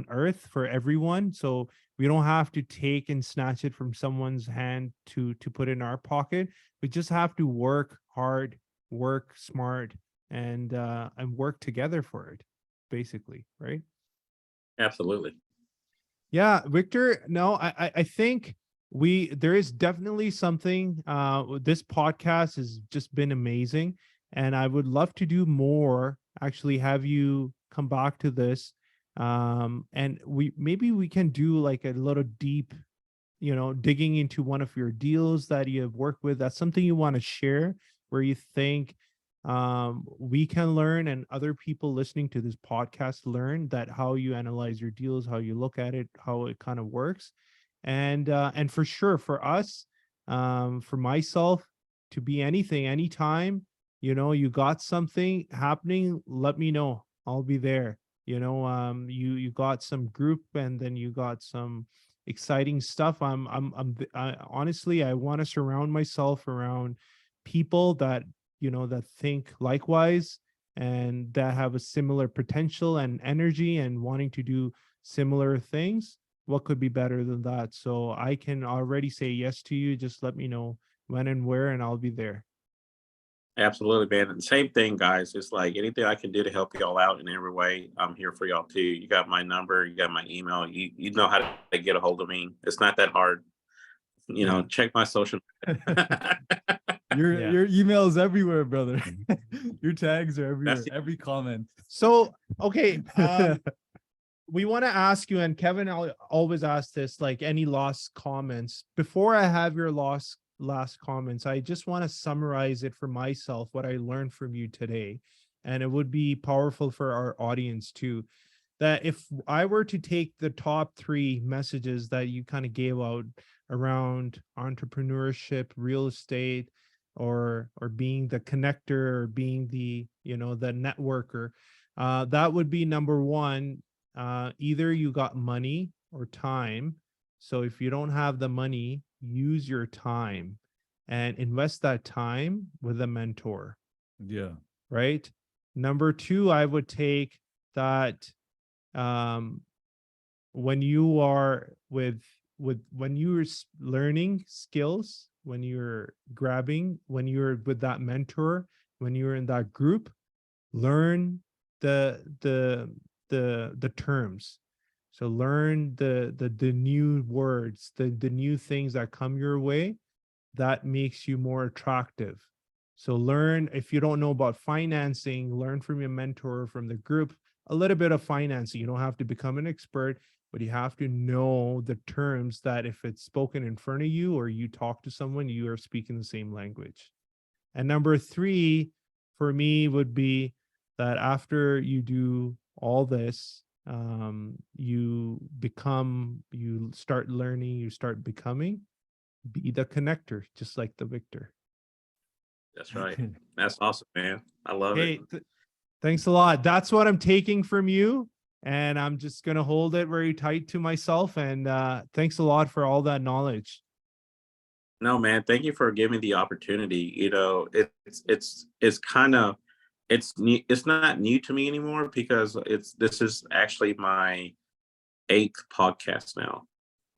earth for everyone. So we don't have to take and snatch it from someone's hand to put in our pocket. We just have to work hard, work smart, and work together for it, basically, right? Absolutely. Yeah, Victor. No, I think there is definitely something. This podcast has just been amazing, and I would love to do more. Actually, have you come back to this, and we can do like a little deep, digging into one of your deals that you have worked with. That's something you want to share, where you think we can learn and other people listening to this podcast learn that how you analyze your deals, how you look at it, how it kind of works. And for sure for us, for myself, to be anything anytime, you got something happening, let me know. I'll be there. You got some group and then you got some exciting stuff. Honestly, I want to surround myself around people that that think likewise and that have a similar potential and energy and wanting to do similar things. What could be better than that? So I can already say yes to you. Just let me know when and where, and I'll be there. Absolutely, man. And same thing, guys. It's like anything I can do to help y'all out in every way, I'm here for y'all too. You got my number, you got my email, you know how to get a hold of me. It's not that hard. Yeah. Check my social. Your email is everywhere, brother. Your tags are everywhere. That's it. Every comment. So okay, we want to ask you, and Kevin, I'll always ask this, like any last comments. Before I have your last comments, I just want to summarize it for myself, what I learned from you today. And it would be powerful for our audience too. That if I were to take the top 3 messages that you kind of gave out around entrepreneurship, real estate, or being the connector, or being the the networker, that would be number 1. Either you got money or time. So if you don't have the money, use your time and invest that time with a mentor. Yeah. Right. Number 2, I would take that when you are when you're learning skills, when you're when you're with that mentor, when you're in that group, learn the terms. So learn the new words, the new things that come your way that makes you more attractive. So learn, if you don't know about financing, learn from your mentor, from the group, a little bit of financing. You don't have to become an expert, but you have to know the terms that if it's spoken in front of you or you talk to someone, you are speaking the same language. And number 3 for me would be that after you do all this, you start learning, you start becoming, Be the connector, just like the Victor. That's right. That's awesome, man. I love it. Hey, thanks a lot. That's what I'm taking from you. And I'm just going to hold it very tight to myself. And thanks a lot for all that knowledge. No, man, thank you for giving me the opportunity. You know, it's kind of it's new, it's not new to me anymore because this is actually my eighth podcast now.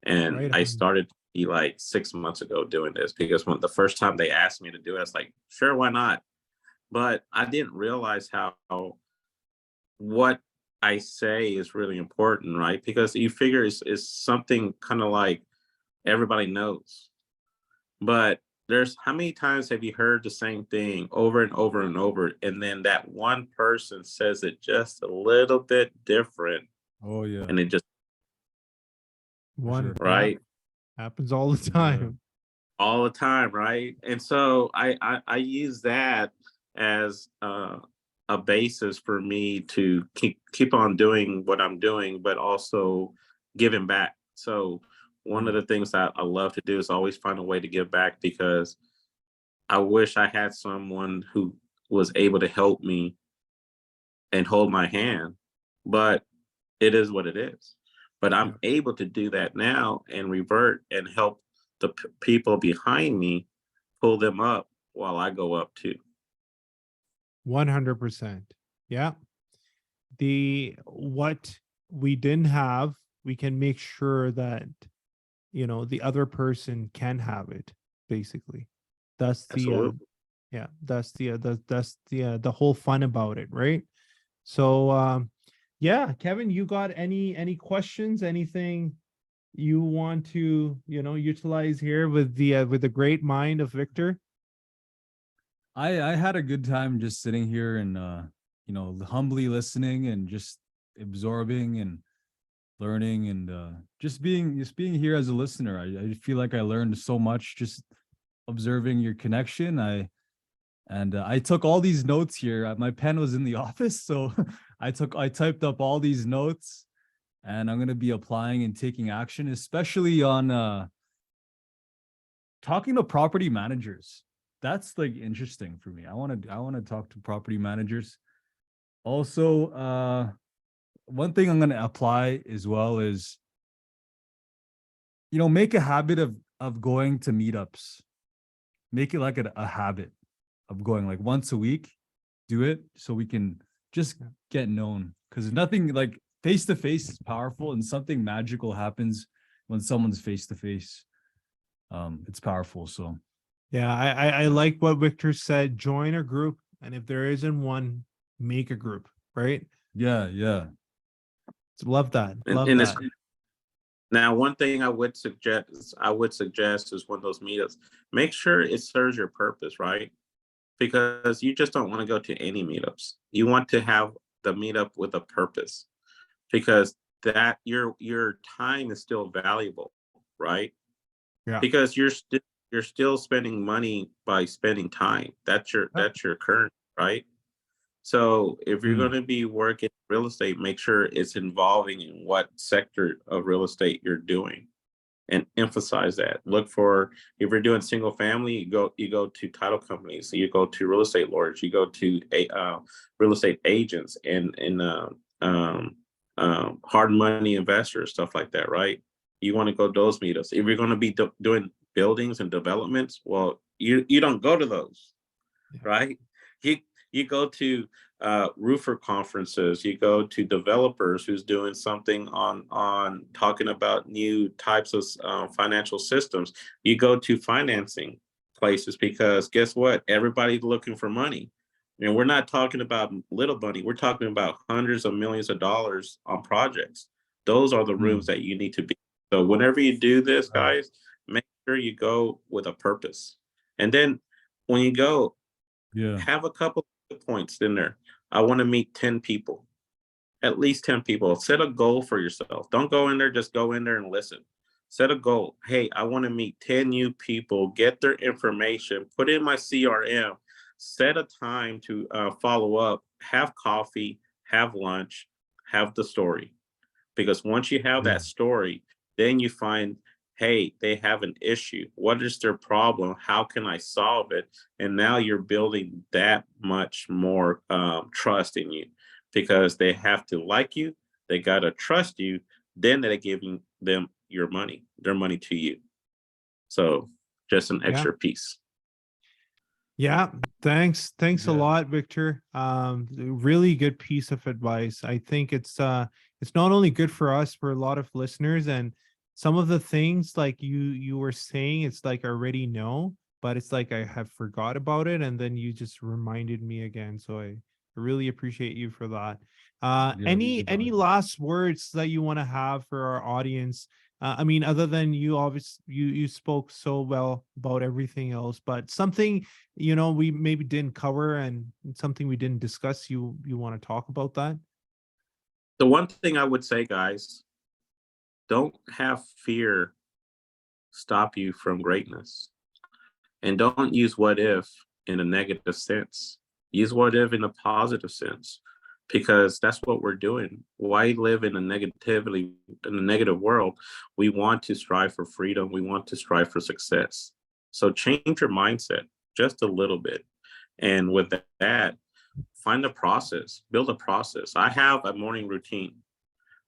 And Right I on. started like 6 months ago doing this because when the first time they asked me to do it, I was like, sure, why not? But I didn't realize how what I say is really important, right? Because you figure it's something kind of like everybody knows. But there's how many times have you heard the same thing over and over and over, and then that one person says it just a little bit different, Oh yeah, and it just for sure. right Happens all the Yeah. time. all the time, right? And so I use that as a basis for me to keep on doing what I'm doing, but also giving back. So one of the things that I love to do is always find a way to give back because I wish I had someone who was able to help me and hold my hand, but it is what it is. But I'm able to do that now and revert and help the people behind me pull them up while I go up too. 100%. Yeah. The what we didn't have, we can make sure that the other person can have it, basically. That's the Absolutely. yeah, that's the whole fun about it, right? So yeah, Kevin, you got any questions, anything you want to utilize here with the great mind of Victor? I had a good time just sitting here and humbly listening and just absorbing and learning and just being here as a listener. I feel like I learned so much just observing your connection. I took all these notes here. My pen was in the office, so I typed up all these notes, and I'm gonna be applying and taking action, especially on talking to property managers. That's like interesting for me. I want to talk to property managers. Also, one thing I'm going to apply as well is make a habit of going to meetups. Make it like a habit of going like once a week. Do it so we can just get known, because nothing like face to face is powerful, and something magical happens when someone's face to face. It's powerful. So Yeah, I like what Victor said. Join a group, and if there isn't one, make a group, right? yeah. Love that. Love And it's that. now one thing I would suggest is one of those meetups. Make sure it serves your purpose, right? Because you just don't want to go to any meetups. You want to have the meetup with a purpose because that your time is still valuable, right? Yeah. Because you're still spending money by spending time. That's your current, right? So if you're Mm. going to be working real estate, make sure it's involving in what sector of real estate you're doing and emphasize that. Look for, if you're doing single family, you go to title companies, you go to real estate lawyers, you go to real estate agents and hard money investors, stuff like that, right? You want to go to those meetups. If you're going to be doing buildings and developments, well, you don't go to those, right? You you go to roofer conferences, you go to developers who's doing something on talking about new types of financial systems. You go to financing places because guess what? Everybody's looking for money. And we're not talking about little money. We're talking about hundreds of millions of dollars on projects. Those are the rooms that you need to be. So whenever you do this, guys, make sure you go with a purpose. And then when you go, Yeah. have a couple of points in there. I want to meet 10 people, at least 10 people. Set a goal for yourself. Don't go in there, just go in there and listen. Set a goal. Hey, I want to meet 10 new people, get their information, put in my CRM, set a time to follow up, have coffee, have lunch, have the story. Because once you have that story, then you find hey, they have an issue. What is their problem? How can I solve it? And now you're building that much more trust in you, because they have to like you, they got to trust you, then they're giving them their money to you. So just an Yeah. extra piece. Yeah, thanks. Thanks a Yeah. lot, Victor. Really good piece of advice. I think it's not only good for us, for a lot of listeners, and some of the things like you were saying, it's like I already know, but it's like I have forgot about it, and then you just reminded me again. So I really appreciate you for that. Yeah, Any last words that you want to have for our audience? I mean, other than you obviously you spoke so well about everything else, but something we maybe didn't cover and something we didn't discuss, you want to talk about that? The one thing I would say, guys, don't have fear stop you from greatness. And don't use what if in a negative sense. Use what if in a positive sense, because that's what we're doing. Why live in a negative world? We want to strive for freedom. We want to strive for success. So change your mindset just a little bit. And with that, find a process, build a process. I have a morning routine.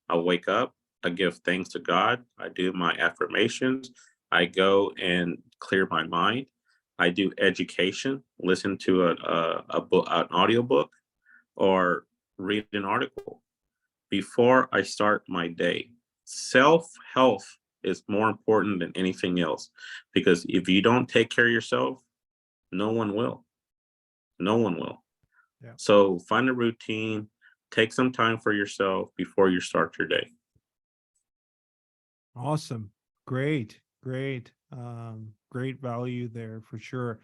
I wake up, I give thanks to God, I do my affirmations, I go and clear my mind. I do education, listen to a book, an audiobook, or read an article before I start my day. Self health is more important than anything else, because if you don't take care of yourself, no one will. No one will. Yeah. So find a routine, take some time for yourself before you start your day. Awesome. Great. Great value there for sure.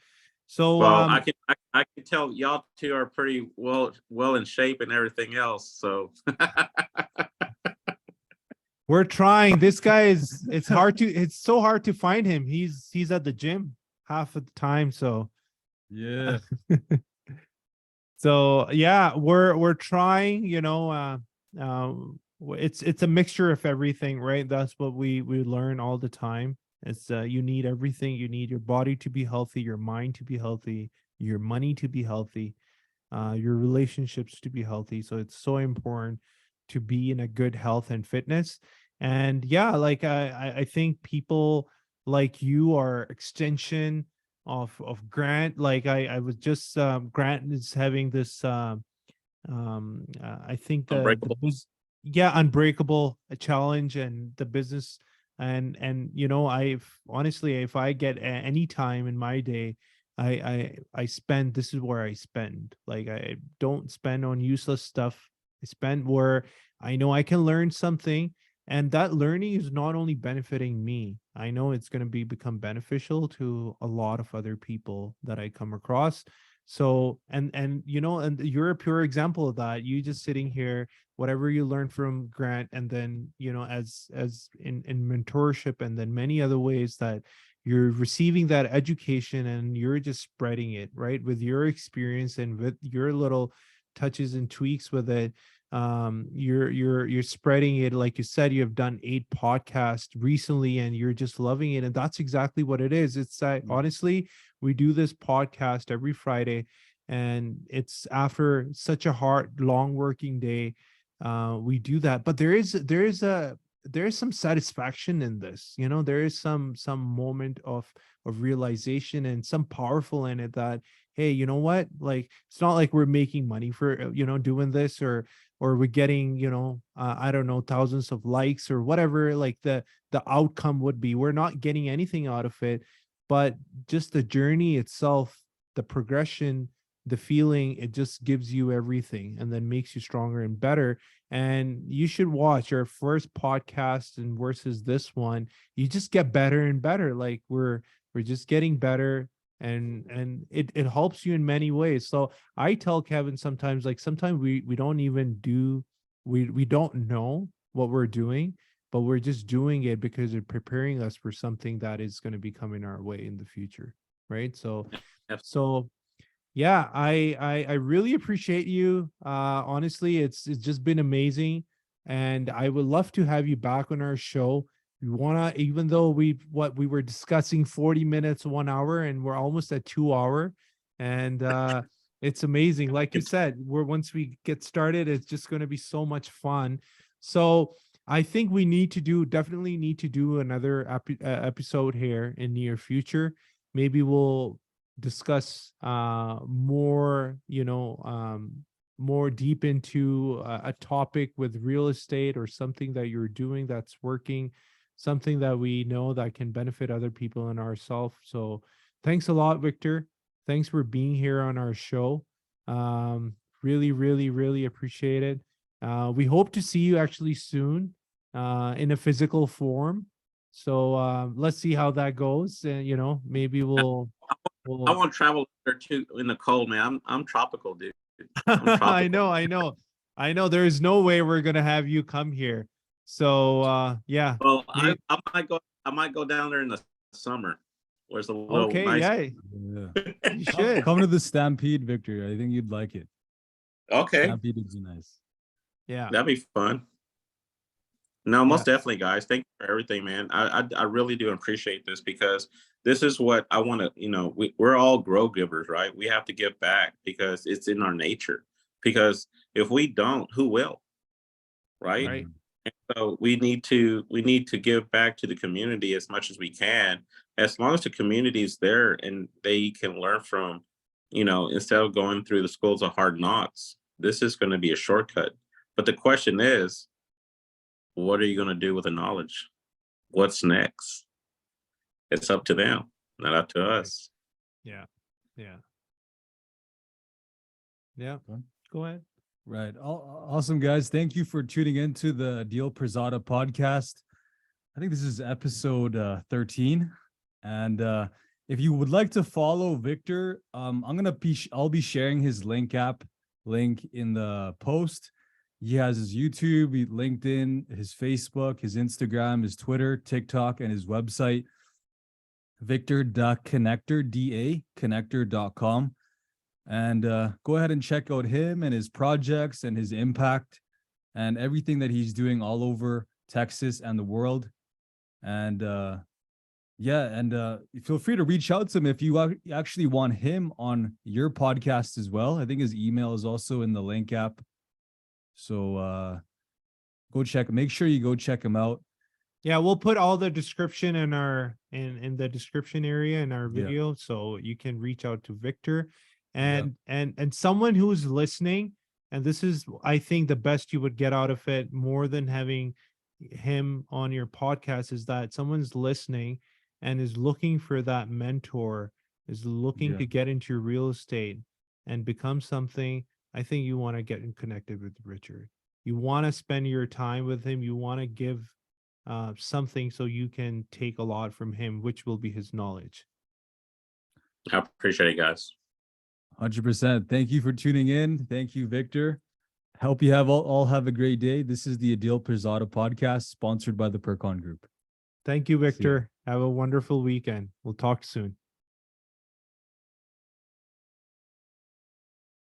So Well, I can tell y'all two are pretty well in shape and everything else. So we're trying. This guy is, it's so hard to find him. He's at the gym half of the time. So Yeah. so yeah, we're trying, it's a mixture of everything, right? That's what we learn all the time. It's you need everything. You need your body to be healthy, your mind to be healthy, your money to be healthy, your relationships to be healthy. So it's so important to be in a good health and fitness. And yeah, like I think people like you are extension of Grant. Like I was just Grant is having this I think the unbreakable. yeah, unbreakable challenge, and the business, and I've honestly, if I get any time in my day, I spend, this is where I spend. Like I don't spend on useless stuff. I spend where I know I can learn something, and that learning is not only benefiting me, I know it's going to become beneficial to a lot of other people that I come across. So and and you're a pure example of that. You just sitting here, whatever you learn from Grant, and then as in mentorship, and then many other ways that you're receiving that education, and you're just spreading it, right, with your experience and with your little touches and tweaks with it. You're spreading it. Like you said, you have done 8 podcasts recently, and you're just loving it, and that's exactly what it is. It's honestly, we do this podcast every Friday, and it's after such a hard, long working day. We do that, but there is some satisfaction in this. There is some moment of realization, and some powerful in it, that hey, you know what? Like, it's not like we're making money for doing this, or we're getting I don't know, thousands of likes or whatever, like the outcome would be. We're not getting anything out of it, but just the journey itself, the progression, the feeling, it just gives you everything, and then makes you stronger and better. And you should watch our first podcast and versus this one. You just get better and better. Like we're just getting better, and it helps you in many ways. So I tell Kevin sometimes, like, sometimes we don't even do, we don't know what we're doing, but we're just doing it because they're preparing us for something that is going to be coming our way in the future, right? So so yeah, I really appreciate you. Honestly, it's just been amazing, and I would love to have you back on our show. you wanna, even though we were discussing 40 minutes, 1 hour, and we're almost at 2 hour, and it's amazing. Like you said, once we get started, it's just going to be so much fun. So I think we definitely need to do another episode here in near future. Maybe we'll discuss more, more deep into a topic with real estate or something that you're doing that's working, something that we know that can benefit other people and ourselves. So thanks a lot, Victor. Thanks for being here on our show. Really, really, really appreciate it. We hope to see you actually soon in a physical form. So let's see how that goes. And maybe we'll I won't travel there too in the cold, man. I'm tropical, dude. I know. There is no way we're gonna have you come here. So yeah. Well, I might go down there in the summer where it's a little Okay, nice. yeah, Yeah. you should. Come to the Stampede, Victor. I think you'd like it. Okay, Stampede is nice. Yeah. that'd be fun. No, most definitely, guys. Thank you for everything, man. I really do appreciate this because this is what I want to, we're all grow givers, right? We have to give back because it's in our nature. Because if we don't, who will? Right? Right. And so we need to give back to the community as much as we can, as long as the community is there and they can learn from, instead of going through the schools of hard knocks, this is going to be a shortcut. But the question is, what are you going to do with the knowledge? What's next? It's up to them, not up to us. Yeah. Go ahead. Right. Awesome, guys. Thank you for tuning into the Adeel Pirzada podcast. I think this is episode 13. And if you would like to follow Victor, I'll be sharing his link in the post. He has his YouTube, LinkedIn, his Facebook, his Instagram, his Twitter, TikTok, and his website, victor.connector, connector.com. And go ahead and check out him and his projects and his impact and everything that he's doing all over Texas and the world. And feel free to reach out to him if you actually want him on your podcast as well. I think his email is also in the link app. So make sure you go check him out. Yeah, we'll put all the description in the description area in our video, so you can reach out to Victor and someone who's listening. And this is, I think, the best you would get out of it, more than having him on your podcast, is that someone's listening and is looking for that mentor, is looking to get into real estate and become something. I think you want to get connected with Richard. You want to spend your time with him. You want to give something so you can take a lot from him, which will be his knowledge. I appreciate it, guys. 100%. Thank you for tuning in. Thank you, Victor. Hope you all have a great day. This is the Adeel Pirzada podcast, sponsored by the Pircon Group. Thank you, Victor. Have a wonderful weekend. We'll talk soon.